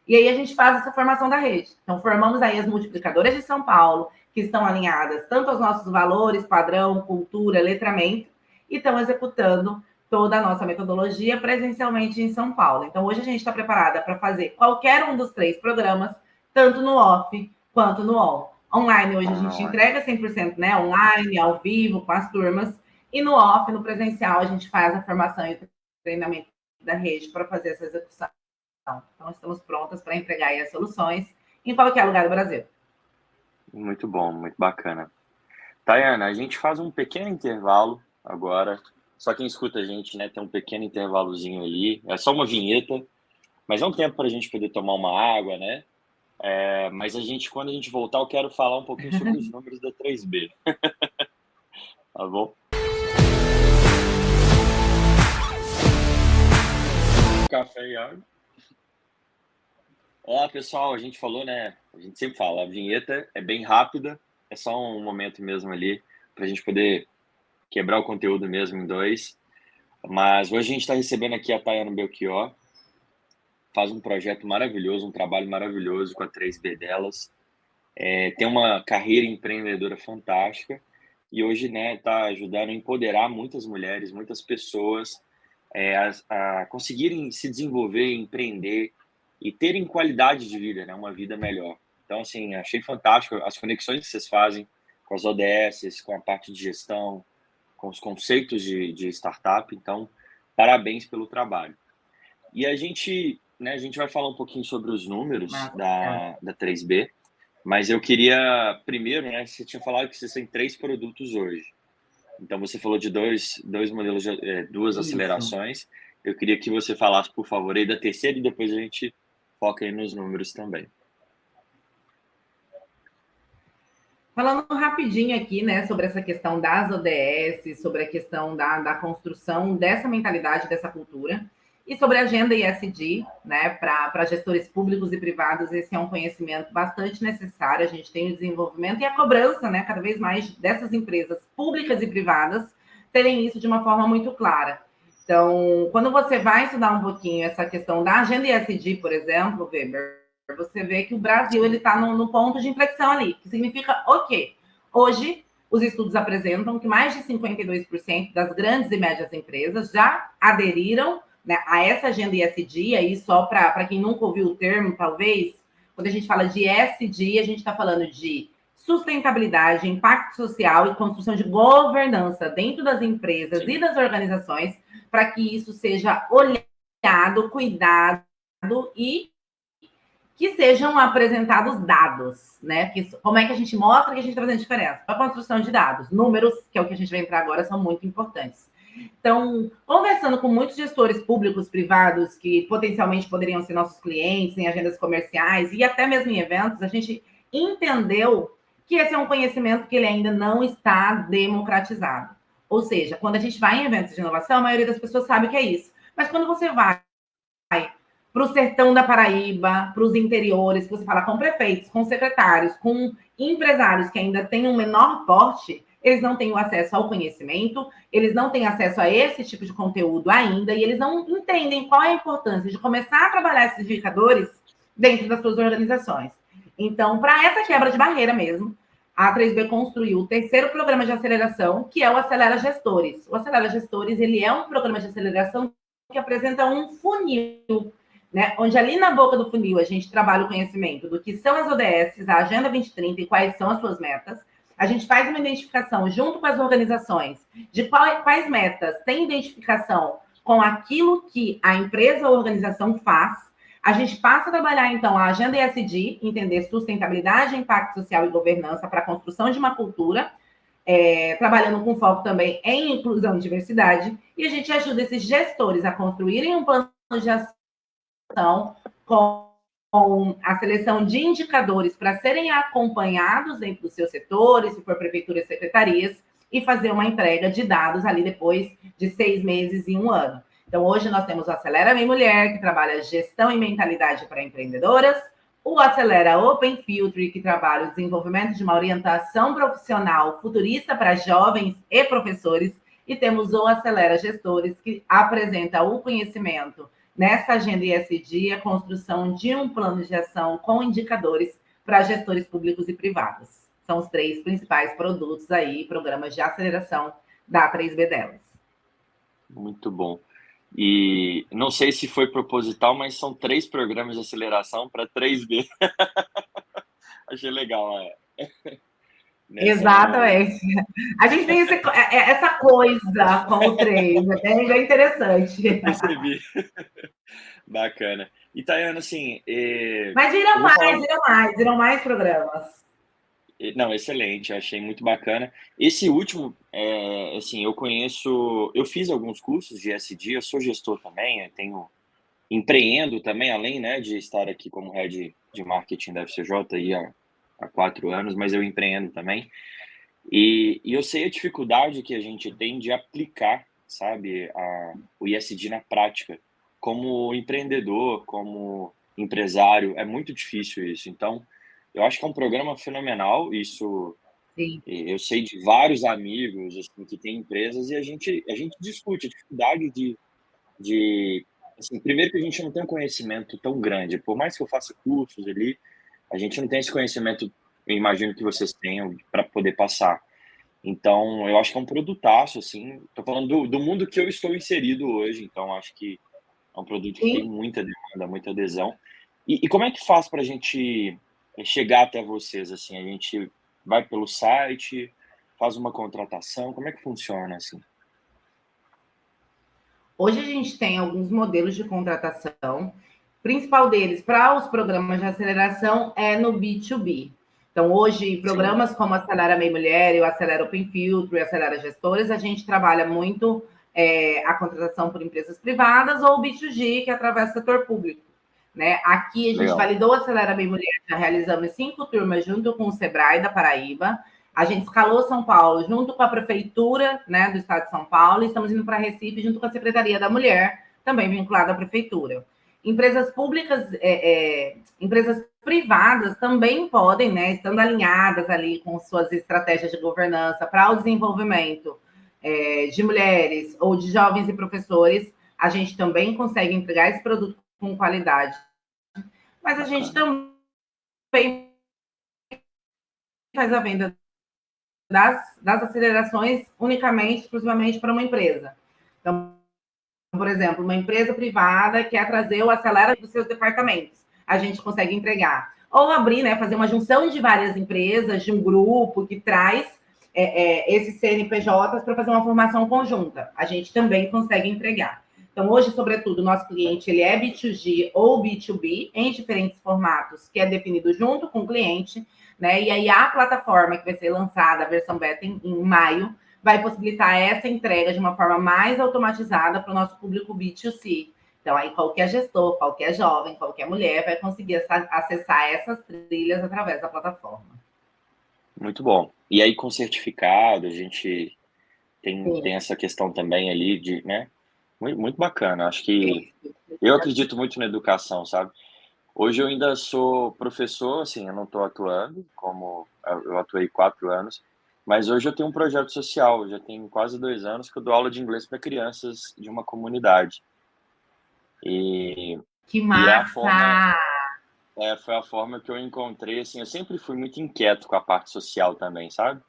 Speaker 3: E aí a gente faz essa formação da rede. Então, formamos aí as multiplicadoras de São Paulo, que estão alinhadas tanto aos nossos valores, padrão, cultura, letramento, e estão executando toda a nossa metodologia presencialmente em São Paulo. Então, hoje a gente está preparada para fazer qualquer um dos 3 programas, tanto no off quanto no on. Online, hoje a gente entrega 100%, né? Online, ao vivo, com as turmas. E no off, no presencial, a gente faz a formação e o treinamento da rede para fazer essa execução. Então, estamos prontas para entregar aí as soluções em qualquer lugar do Brasil.
Speaker 2: Muito bom, muito bacana. Tayana, a gente faz um pequeno intervalo agora. Só quem escuta a gente, né, tem um pequeno intervalozinho ali. É só uma vinheta, mas é um tempo para a gente poder tomar uma água, né? Mas quando a gente voltar, eu quero falar um pouquinho sobre os números da 3B. Tá bom? Café e água. Olá, pessoal. A gente falou, né? A gente sempre fala, a vinheta é bem rápida, é só um momento mesmo ali para a gente poder quebrar o conteúdo mesmo em 2. Mas hoje a gente está recebendo aqui a Tayana Belchior, faz um projeto maravilhoso, um trabalho maravilhoso com a 3B delas. Tem uma carreira empreendedora fantástica e hoje, né, está ajudando a empoderar muitas mulheres, muitas pessoas a conseguirem se desenvolver, empreender e terem qualidade de vida, né, uma vida melhor. Então, assim, achei fantástico as conexões que vocês fazem com as ODS, com a parte de gestão, com os conceitos de startup. Então, parabéns pelo trabalho. E a gente né, a gente vai falar um pouquinho sobre os números
Speaker 3: Massa, legal.
Speaker 2: da 3B, mas eu queria primeiro, né, você tinha falado que vocês têm 3 produtos hoje. Então você falou de dois modelos, duas
Speaker 3: Isso.
Speaker 2: acelerações. Eu queria que você falasse, por favor, aí da terceira e depois a gente foca aí nos números também.
Speaker 3: Falando rapidinho aqui, né, sobre essa questão das ODS, sobre a questão da construção dessa mentalidade, dessa cultura, e sobre a agenda ESG, né, para gestores públicos e privados, esse é um conhecimento bastante necessário. A gente tem o desenvolvimento e a cobrança, né, cada vez mais dessas empresas públicas e privadas terem isso de uma forma muito clara. Então, quando você vai estudar um pouquinho essa questão da agenda ESG, por exemplo, Weber, você vê que o Brasil ele está no ponto de inflexão ali, que significa o quê? Hoje, os estudos apresentam que mais de 52% das grandes e médias empresas já aderiram, né, a essa agenda ESG, aí só para quem nunca ouviu o termo, talvez, quando a gente fala de ESG, a gente está falando de sustentabilidade, impacto social e construção de governança dentro das empresas
Speaker 2: Sim.
Speaker 3: e das organizações, para que isso seja olhado, cuidado e que sejam apresentados dados, né? Como é que a gente mostra que a gente está fazendo diferença? A construção de dados, números, que é o que a gente vai entrar agora, são muito importantes. Então, conversando com muitos gestores públicos, privados, que potencialmente poderiam ser nossos clientes em agendas comerciais e até mesmo em eventos, a gente entendeu que esse é um conhecimento que ele ainda não está democratizado. Ou seja, quando a gente vai em eventos de inovação, a maioria das pessoas sabe o que é isso. Mas quando você vai para o sertão da Paraíba, para os interiores, que você fala com prefeitos, com secretários, com empresários que ainda têm um menor porte, eles não têm o acesso ao conhecimento, eles não têm acesso a esse tipo de conteúdo ainda, e eles não entendem qual é a importância de começar a trabalhar esses indicadores dentro das suas organizações. Então, para essa quebra de barreira mesmo, a 3B construiu o terceiro programa de aceleração, que é o Acelera Gestores. O Acelera Gestores, ele é um programa de aceleração que apresenta um funil, né? Onde ali na boca do funil a gente trabalha o conhecimento do que são as ODS, a Agenda 2030 e quais são as suas metas. A gente faz uma identificação junto com as organizações de quais metas têm identificação com aquilo que a empresa ou organização faz. A gente passa a trabalhar, então, a Agenda ESG, entender sustentabilidade, impacto social e governança para a construção de uma cultura, trabalhando com foco também em inclusão e diversidade, e a gente ajuda esses gestores a construírem um plano de ação com a seleção de indicadores para serem acompanhados dentro dos seus setores, se for prefeituras e secretarias, e fazer uma entrega de dados ali depois de 6 meses e 1 ano. Então, hoje nós temos o Acelera Minha Mulher, que trabalha gestão e mentalidade para empreendedoras, o Acelera Open Filter, que trabalha o desenvolvimento de uma orientação profissional futurista para jovens e professores, e temos o Acelera Gestores, que apresenta o conhecimento nessa agenda ESG, a construção de um plano de ação com indicadores para gestores públicos e privados. São os 3 principais produtos aí, programas de aceleração da 3B delas.
Speaker 2: Muito bom. E não sei se foi proposital, mas são 3 programas de aceleração para 3B. Achei legal,
Speaker 3: Exatamente. A gente tem essa coisa com o 3, é bem interessante.
Speaker 2: Eu percebi. Bacana. E, Tayana, assim,
Speaker 3: Mas
Speaker 2: eu vou falar...
Speaker 3: viram mais programas.
Speaker 2: Não, excelente, achei muito bacana. Esse último, assim, eu fiz alguns cursos de ESG, eu sou gestor também, empreendo também, além, né, de estar aqui como head de marketing da FCJ aí há 4 anos, mas eu empreendo também. E eu sei a dificuldade que a gente tem de aplicar, sabe, o ESG na prática. Como empreendedor, como empresário, é muito difícil isso. Então, eu acho que é um programa fenomenal. Isso,
Speaker 3: Sim.
Speaker 2: eu sei de vários amigos assim, que têm empresas e a gente discute a dificuldade assim, primeiro que a gente não tem um conhecimento tão grande. Por mais que eu faça cursos ali, a gente não tem esse conhecimento, eu imagino que vocês tenham, para poder passar. Então, eu acho que é um produtaço, assim. Estou falando do mundo que eu estou inserido hoje, então acho que é um produto que tem
Speaker 3: Sim.
Speaker 2: muita demanda, muita adesão. E como é que faz para a gente chegar até vocês? Assim, a gente vai pelo site, faz uma contratação, como é que funciona assim?
Speaker 3: Hoje a gente tem alguns modelos de contratação. principal deles para os programas de aceleração é no B2B. Então, hoje, programas como Acelera Meio Mulher, e o Acelera Open Filtro e Acelera Gestores, a gente trabalha muito a contratação por empresas privadas ou o B2G, que é através do setor público. Né? Aqui, a gente validou o Acelera Meio Mulher, já realizamos 5 turmas junto com o Sebrae da Paraíba. A gente escalou São Paulo junto com a Prefeitura, né, do Estado de São Paulo, e estamos indo para Recife junto com a Secretaria da Mulher, também vinculada à Prefeitura. Empresas públicas, empresas privadas também podem, né, estando alinhadas ali com suas estratégias de governança para o desenvolvimento de mulheres ou de jovens e professores, a gente também consegue entregar esse produto com qualidade. Mas a gente também faz a venda das acelerações unicamente, exclusivamente para uma empresa. Então, por exemplo, uma empresa privada quer trazer o Acelera dos seus departamentos. A gente consegue entregar. Ou abrir, né, fazer uma junção de várias empresas, de um grupo que traz esses CNPJs para fazer uma formação conjunta. A gente também consegue entregar. Então, hoje, sobretudo, o nosso cliente ele é B2G ou B2B, em diferentes formatos, que é definido junto com o cliente, né? E aí a plataforma que vai ser lançada, a versão beta em maio, vai possibilitar essa entrega de uma forma mais automatizada para o nosso público B2C. Então, aí qualquer gestor, qualquer jovem, qualquer mulher vai conseguir acessar essas trilhas através da plataforma.
Speaker 2: Muito bom. E aí, com certificado, a gente tem essa questão também ali de, né? Muito bacana. Acho que eu acredito muito na educação, sabe? Hoje eu ainda sou professor, assim, eu não estou atuando, como eu atuei 4 anos, mas hoje eu tenho um projeto social, já tem quase 2 anos que eu dou aula de inglês para crianças de uma comunidade.
Speaker 3: Que massa!
Speaker 2: Foi a forma que eu encontrei, assim, eu sempre fui muito inquieto com a parte social também, sabe?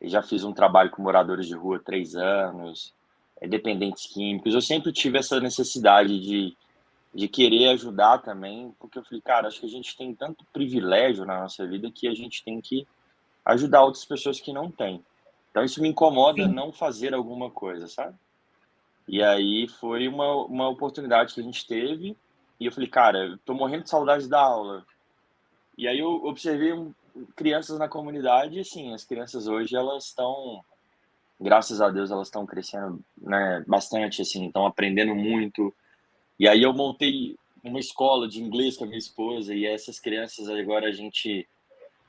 Speaker 2: Eu já fiz um trabalho com moradores de rua 3 anos, dependentes químicos, eu sempre tive essa necessidade de querer ajudar também, porque eu falei, cara, acho que a gente tem tanto privilégio na nossa vida que a gente tem que ajudar outras pessoas que não têm. Então isso me incomoda não fazer alguma coisa, sabe? E aí foi uma oportunidade que a gente teve e eu falei, cara, eu tô morrendo de saudade da aula. E aí eu observei crianças na comunidade e, assim, as crianças hoje, elas estão, graças a Deus, elas estão crescendo, né, bastante, assim, estão aprendendo muito. E aí eu montei uma escola de inglês com a minha esposa e essas crianças agora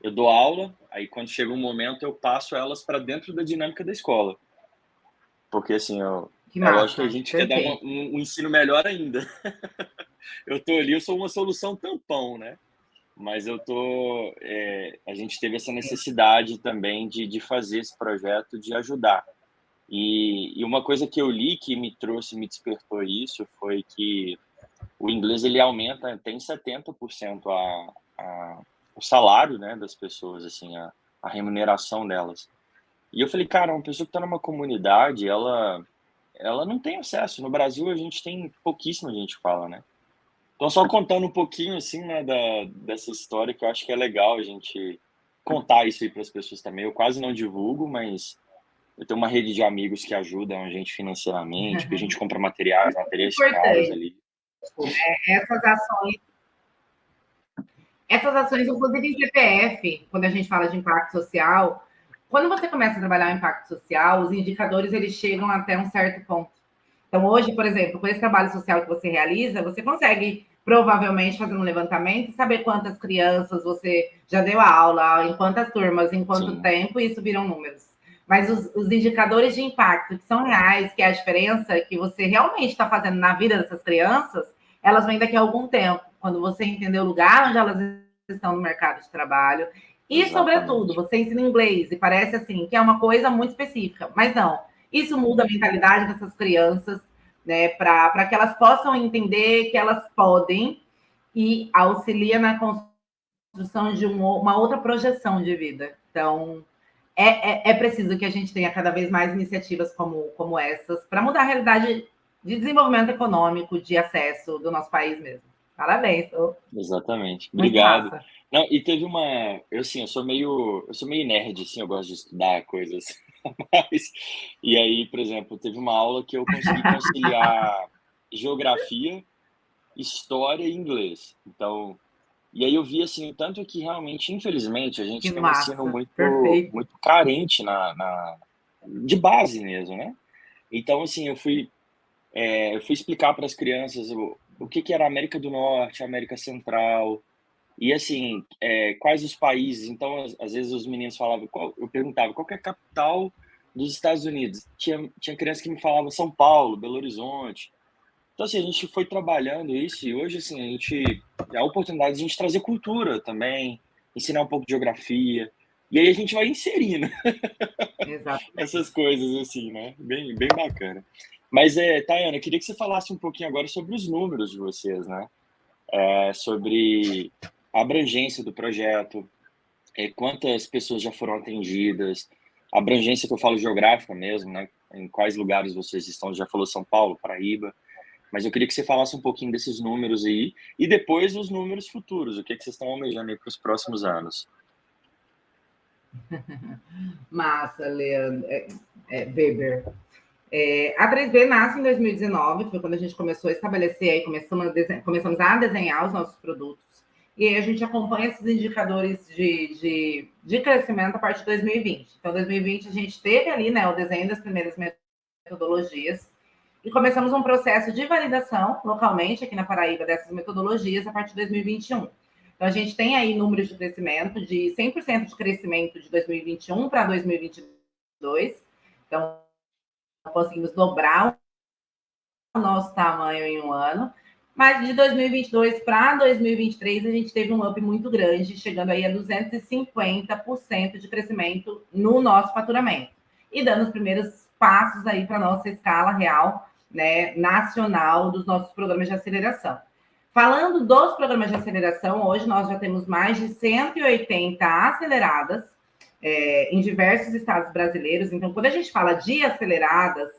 Speaker 2: eu dou aula, aí quando chega um momento eu passo elas para dentro da dinâmica da escola. Porque assim, é lógico que a gente quer dar um ensino melhor ainda. Eu tô ali, eu sou uma solução tampão, né? Mas a gente teve essa necessidade também de fazer esse projeto, de ajudar. E uma coisa que eu li que me despertou isso foi que o inglês ele aumenta até em 70% o salário, né, das pessoas, assim, a remuneração delas. E eu falei, cara, uma pessoa que está numa comunidade, ela não tem acesso. No Brasil, a gente tem pouquíssima gente que fala, né? Então, só contando um pouquinho, assim, né, dessa história, que eu acho que é legal a gente contar isso aí para as pessoas também. Eu quase não divulgo, mas eu tenho uma rede de amigos que ajudam a gente financeiramente, que a gente compra materiais caros ali.
Speaker 3: Essas ações, inclusive em CPF, quando a gente fala de impacto social, quando você começa a trabalhar o impacto social, os indicadores eles chegam até um certo ponto. Então, hoje, por exemplo, com esse trabalho social que você realiza, você consegue provavelmente fazer um levantamento e saber quantas crianças você já deu aula, em quantas turmas, em quanto tempo, e isso viram números. Mas os indicadores de impacto, que são reais, que é a diferença que você realmente está fazendo na vida dessas crianças, elas vêm daqui a algum tempo, quando você entender o lugar onde elas estão no mercado de trabalho. E, sobretudo, você ensina inglês, e parece assim, que é uma coisa muito específica, mas não. Isso muda a mentalidade dessas crianças, né, para que elas possam entender que elas podem e auxilia na construção de uma outra projeção de vida. Então, é preciso que a gente tenha cada vez mais iniciativas como essas para mudar a realidade de desenvolvimento econômico, de acesso do nosso país mesmo. Parabéns.
Speaker 2: Exatamente. Obrigado. Não, e teve eu sou meio nerd, assim, eu gosto de estudar coisas. E aí, por exemplo, teve uma aula que eu consegui conciliar geografia história e inglês. Então, e aí eu vi assim, tanto que realmente, infelizmente, a
Speaker 3: Que
Speaker 2: gente tem um ensino
Speaker 3: massa,
Speaker 2: muito,
Speaker 3: perfeito.
Speaker 2: muito carente de base mesmo, né? Então, assim, eu fui explicar para as crianças o que era a América do Norte, a América Central, e assim, quais os países. Então, às vezes os meninos falavam, eu perguntava, qual que é a capital dos Estados Unidos? Tinha criança que me falava São Paulo, Belo Horizonte. Então, assim, a gente foi trabalhando isso e hoje, assim, a oportunidade de a gente trazer cultura também, ensinar um pouco de geografia, e aí a gente vai inserindo essas
Speaker 3: Exatamente.
Speaker 2: coisas, assim, né? Bem, bem bacana. Mas, Tayana, eu queria que você falasse um pouquinho agora sobre os números de vocês, né? Sobre a abrangência do projeto, quantas pessoas já foram atendidas, a abrangência que eu falo geográfica mesmo, né? Em quais lugares vocês estão, já falou São Paulo, Paraíba, mas eu queria que você falasse um pouquinho desses números aí e depois os números futuros, o que vocês estão almejando aí para os próximos anos.
Speaker 3: Massa, Leandro, Weber. A 3B nasce em 2019, foi quando a gente começou a estabelecer, aí começamos a desenhar os nossos produtos, e aí a gente acompanha esses indicadores de crescimento a partir de 2020. Então, 2020 a gente teve ali, né, o desenho das primeiras metodologias, e começamos um processo de validação localmente aqui na Paraíba dessas metodologias a partir de 2021. Então, a gente tem aí números de crescimento de 100% de crescimento de 2021 para 2022. Então, conseguimos dobrar o nosso tamanho em um ano. Mas de 2022 para 2023, a gente teve um up muito grande, chegando aí a 250% de crescimento no nosso faturamento. E dando os primeiros passos aí para a nossa escala real, né, nacional dos nossos programas de aceleração. Falando dos programas de aceleração, hoje nós já temos mais de 180 aceleradas em diversos estados brasileiros. Então, quando a gente fala de aceleradas,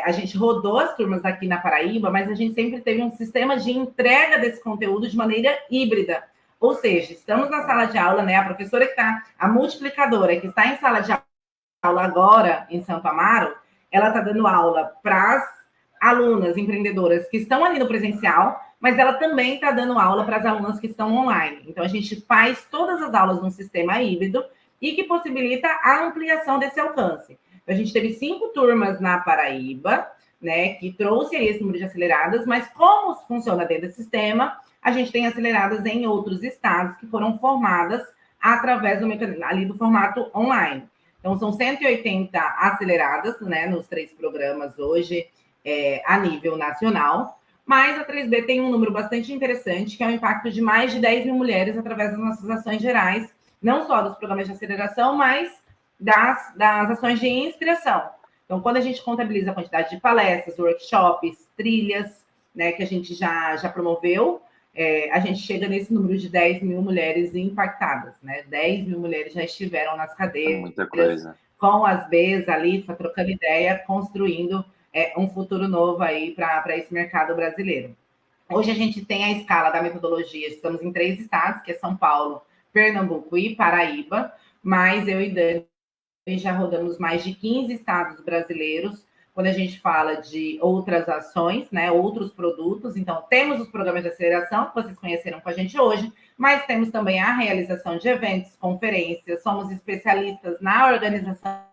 Speaker 3: a gente rodou as turmas aqui na Paraíba, mas a gente sempre teve um sistema de entrega desse conteúdo de maneira híbrida. Ou seja, estamos na sala de aula, né? A professora que está, a multiplicadora que está em sala de aula agora em Santo Amaro, ela está dando aula para as alunas empreendedoras que estão ali no presencial, mas ela também está dando aula para as alunas que estão online. Então, a gente faz todas as aulas num sistema híbrido e que possibilita a ampliação desse alcance. A gente teve 5 turmas na Paraíba, né, que trouxe esse número de aceleradas, mas como funciona dentro do sistema, a gente tem aceleradas em outros estados que foram formadas através do formato online. Então, são 180 aceleradas, né, nos 3 programas hoje, a nível nacional, mas a 3B tem um número bastante interessante, que é o impacto de mais de 10 mil mulheres através das nossas ações gerais, não só dos programas de aceleração, mas das ações de inspiração. Então, quando a gente contabiliza a quantidade de palestras, workshops, trilhas, né, que a gente já promoveu, a gente chega nesse número de 10 mil mulheres impactadas, né? 10 mil mulheres já estiveram nas cadeiras,
Speaker 2: Muita coisa.
Speaker 3: com as Bs ali, trocando ideia, construindo um futuro novo aí para esse mercado brasileiro. Hoje a gente tem a escala da metodologia, estamos em 3 estados, que é São Paulo, Pernambuco e Paraíba, mas eu e Dani já rodamos mais de 15 estados brasileiros, quando a gente fala de outras ações, né, outros produtos. Então, temos os programas de aceleração, que vocês conheceram com a gente hoje, mas temos também a realização de eventos, conferências, somos especialistas na organização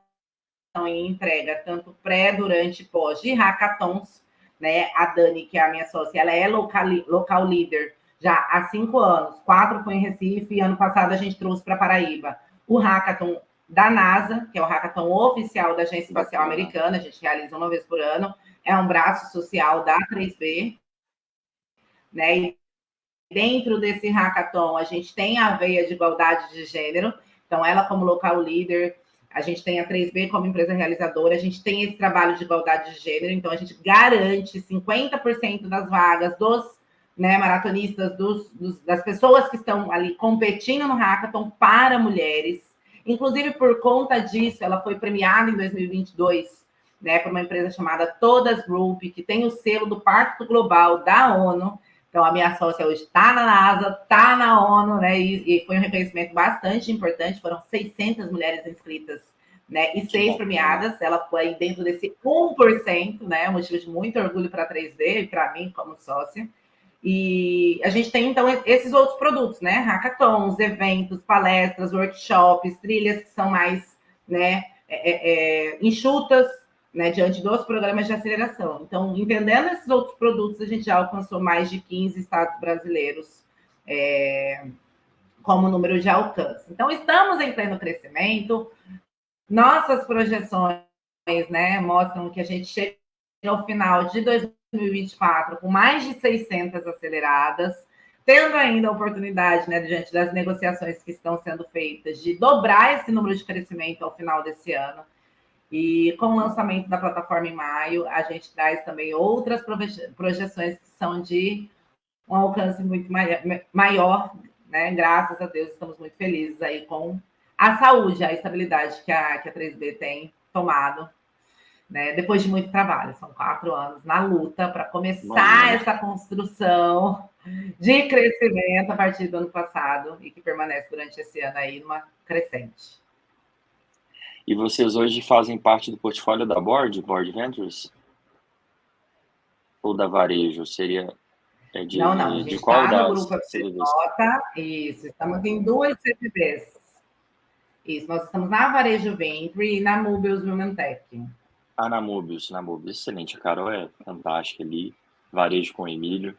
Speaker 3: e entrega, tanto pré, durante e pós, de hackathons, né? A Dani, que é a minha sócia, ela é local leader já há 5 anos, 4 foi em Recife, e ano passado a gente trouxe para Paraíba o hackathon da NASA, que é o hackathon oficial da Agência Espacial Americana, a gente realiza uma vez por ano, é um braço social da 3B, né? E dentro desse hackathon, a gente tem a veia de igualdade de gênero, então ela como local leader, a gente tem a 3B como empresa realizadora, a gente tem esse trabalho de igualdade de gênero, então a gente garante 50% das vagas dos, né, maratonistas, das pessoas que estão ali competindo no hackathon para mulheres. Inclusive, por conta disso, ela foi premiada em 2022, né, por uma empresa chamada Todas Group, que tem o selo do Pacto Global da ONU. Então, a minha sócia hoje está na NASA, está na ONU, né? E foi um reconhecimento bastante importante. Foram 600 mulheres inscritas, né? E 6 premiadas. Ela foi dentro desse 1%, né? Um motivo de muito orgulho para a 3D e para mim como sócia. E a gente tem, então, esses outros produtos, né? Hackathons, eventos, palestras, workshops, trilhas que são mais, né, enxutas, né, diante dos programas de aceleração. Então, entendendo esses outros produtos, a gente já alcançou mais de 15 estados brasileiros como número de alcance. Então, estamos em pleno crescimento. Nossas projeções, né, mostram que a gente chega ao final de 2024 com mais de 600 aceleradas, tendo ainda a oportunidade, né, diante das negociações que estão sendo feitas, de dobrar esse número de crescimento ao final desse ano. E com o lançamento da plataforma em maio, a gente traz também outras projeções que são de um alcance muito maior, né? Graças a Deus, estamos muito felizes aí com a saúde, a estabilidade que a 3B tem tomado, né? Depois de muito trabalho. São 4 anos na luta para começar essa construção de crescimento a partir do ano passado e que permanece durante esse ano aí numa crescente.
Speaker 2: E vocês hoje fazem parte do portfólio da Board Ventures? Ou da Varejo? Seria
Speaker 3: não, a gente está no grupo FCJ, isso, estamos em 2 CPBs. Isso, nós estamos na Varejo Venture e na Mobius Womentech.
Speaker 2: Na Mobius, excelente. A Carol é fantástica ali, Varejo com o Emílio.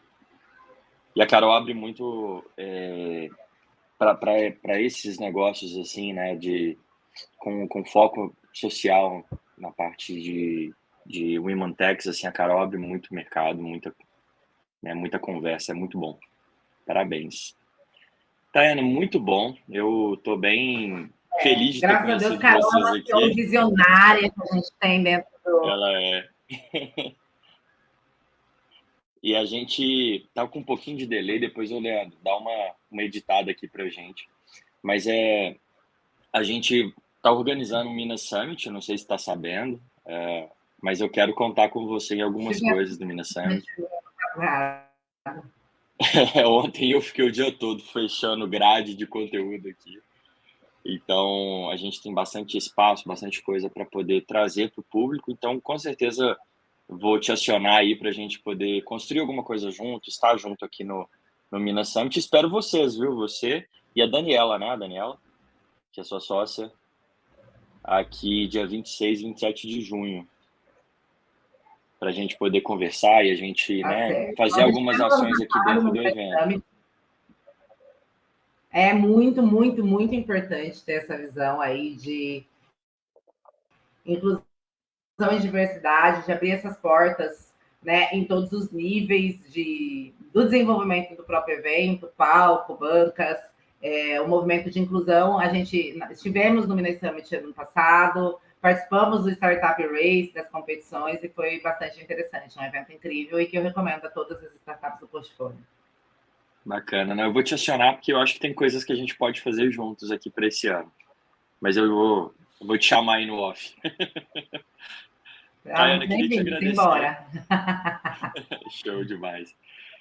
Speaker 2: E a Carol abre muito para esses negócios, assim, né, com foco social na parte de Women Techs, assim, a Carol abre muito mercado, muita conversa, é muito bom. Parabéns. Tayane, muito bom. Eu estou bem feliz de ter conhecido vocês aqui.
Speaker 3: Carol é uma visionária que a gente tem dentro do...
Speaker 2: Ela é. E a gente tá com um pouquinho de delay, depois o Leandro dá uma editada aqui pra gente. Mas a gente tá organizando o Minas Summit, não sei se está sabendo, mas eu quero contar com você em algumas coisas do Minas Summit. Ontem eu fiquei o dia todo fechando grade de conteúdo aqui. Então, a gente tem bastante espaço, bastante coisa para poder trazer para o público. Então, com certeza, vou te acionar aí para a gente poder construir alguma coisa junto, estar junto aqui no Minas Summit. Espero vocês, viu? Você e a Daniela, né? A Daniela, que é sua sócia, aqui dia 26 e 27 de junho. Para a gente poder conversar e a gente fazer algumas ações aqui dentro do evento.
Speaker 3: É muito, muito, muito importante ter essa visão aí de inclusão e diversidade, de abrir essas portas, né, em todos os níveis do desenvolvimento do próprio evento, palco, bancas, o movimento de inclusão. A gente estivemos no Minas Summit ano passado, participamos do Startup Race, das competições, e foi bastante interessante, um evento incrível e que eu recomendo a todas as startups do portfólio.
Speaker 2: Bacana, né? Eu vou te acionar porque eu acho que tem coisas que a gente pode fazer juntos aqui para esse ano. Mas eu vou te chamar aí no off. Tayane, queria te agradecer.
Speaker 3: Embora.
Speaker 2: Show demais.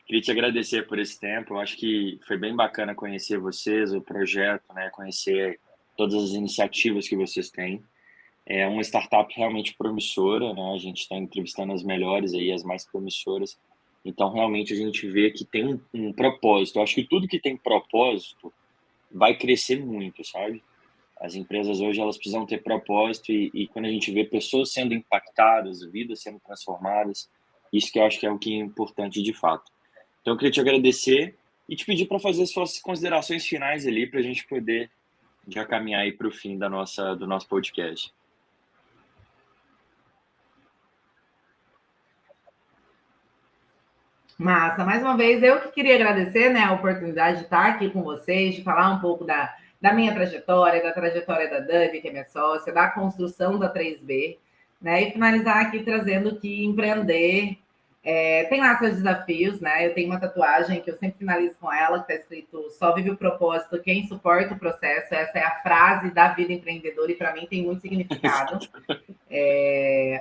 Speaker 2: Queria te agradecer por esse tempo. Eu acho que foi bem bacana conhecer vocês, o projeto, né? Conhecer todas as iniciativas que vocês têm. É uma startup realmente promissora, né? A gente está entrevistando as melhores aí, as mais promissoras. Então, realmente, a gente vê que tem um propósito. Eu acho que tudo que tem propósito vai crescer muito, sabe? As empresas hoje, elas precisam ter propósito e quando a gente vê pessoas sendo impactadas, vidas sendo transformadas, isso que eu acho que é o que é importante de fato. Então, eu queria te agradecer e te pedir para fazer suas considerações finais ali para a gente poder já caminhar aí para o fim do nosso podcast.
Speaker 3: Massa, mais uma vez, eu que queria agradecer, né, a oportunidade de estar aqui com vocês, de falar um pouco da minha trajetória, da trajetória da Dani, que é minha sócia, da construção da 3B, né, e finalizar aqui trazendo que empreender tem lá seus desafios, né, eu tenho uma tatuagem que eu sempre finalizo com ela, que está escrito: só vive o propósito quem suporta o processo. Essa é a frase da vida empreendedora e para mim tem muito significado.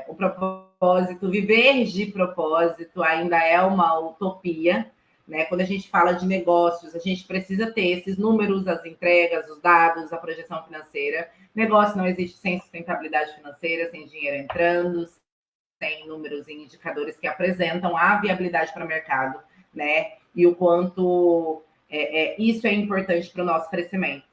Speaker 3: O propósito, viver de propósito ainda é uma utopia, né? Quando a gente fala de negócios, a gente precisa ter esses números, as entregas, os dados, a projeção financeira. Negócio não existe sem sustentabilidade financeira, sem dinheiro entrando, sem números e indicadores que apresentam a viabilidade para o mercado né? E o quanto isso é importante para o nosso crescimento.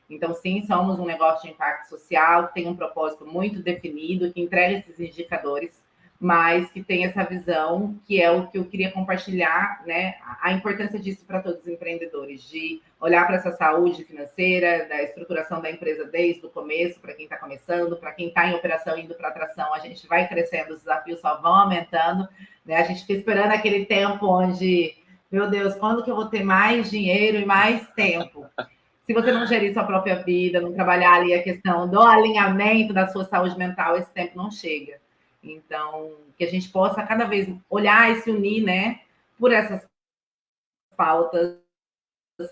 Speaker 3: Então, sim, somos um negócio de impacto social, que tem um propósito muito definido, que entrega esses indicadores, mas que tem essa visão, que é o que eu queria compartilhar, né? A importância disso para todos os empreendedores, de olhar para essa saúde financeira, da estruturação da empresa desde o começo, para quem está começando, para quem está em operação indo para atração, a gente vai crescendo, os desafios só vão aumentando, né? A gente fica esperando aquele tempo onde, meu Deus, quando que eu vou ter mais dinheiro e mais tempo? Se você não gerir sua própria vida, não trabalhar ali a questão do alinhamento da sua saúde mental, esse tempo não chega. Então, que a gente possa cada vez olhar e se unir, né, por essas pautas,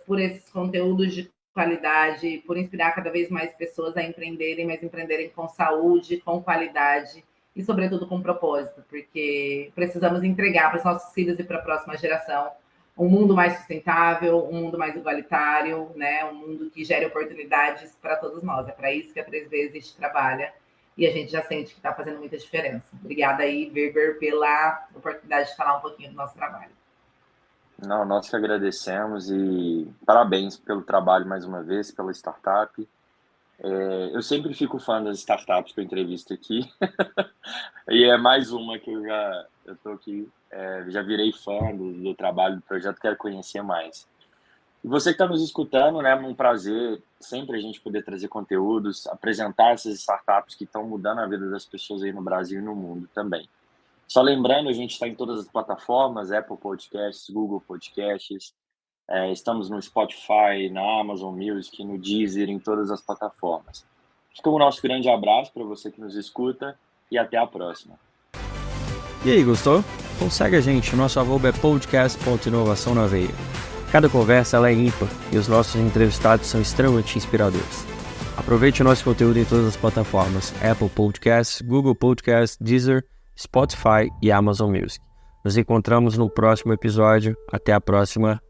Speaker 3: por esses conteúdos de qualidade, por inspirar cada vez mais pessoas a empreenderem, mas empreenderem com saúde, com qualidade e, sobretudo, com propósito, porque precisamos entregar para os nossos filhos e para a próxima geração um mundo mais sustentável, um mundo mais igualitário, né, um mundo que gere oportunidades para todos nós. É para isso que a 3Vezes a gente trabalha. E a gente já sente que está fazendo muita diferença. Obrigada aí, Weber, pela oportunidade de falar um pouquinho do nosso trabalho.
Speaker 2: Não, nós que agradecemos e parabéns pelo trabalho mais uma vez, pela startup. Eu sempre fico fã das startups que eu entrevisto aqui. E é mais uma que eu estou aqui, já virei fã do trabalho do projeto, quero conhecer mais. E você que está nos escutando, né, é um prazer sempre a gente poder trazer conteúdos, apresentar essas startups que estão mudando a vida das pessoas aí no Brasil e no mundo também. Só lembrando, a gente está em todas as plataformas, Apple Podcasts, Google Podcasts, estamos no Spotify, na Amazon Music, no Deezer, em todas as plataformas. Fica o nosso grande abraço para você que nos escuta e até a próxima.
Speaker 1: E aí, gostou? Então segue a gente, nosso arroba é podcast.inovação na veia. Cada conversa ela é ímpar e os nossos entrevistados são extremamente inspiradores. Aproveite o nosso conteúdo em todas as plataformas, Apple Podcasts, Google Podcasts, Deezer, Spotify e Amazon Music. Nos encontramos no próximo episódio. Até a próxima.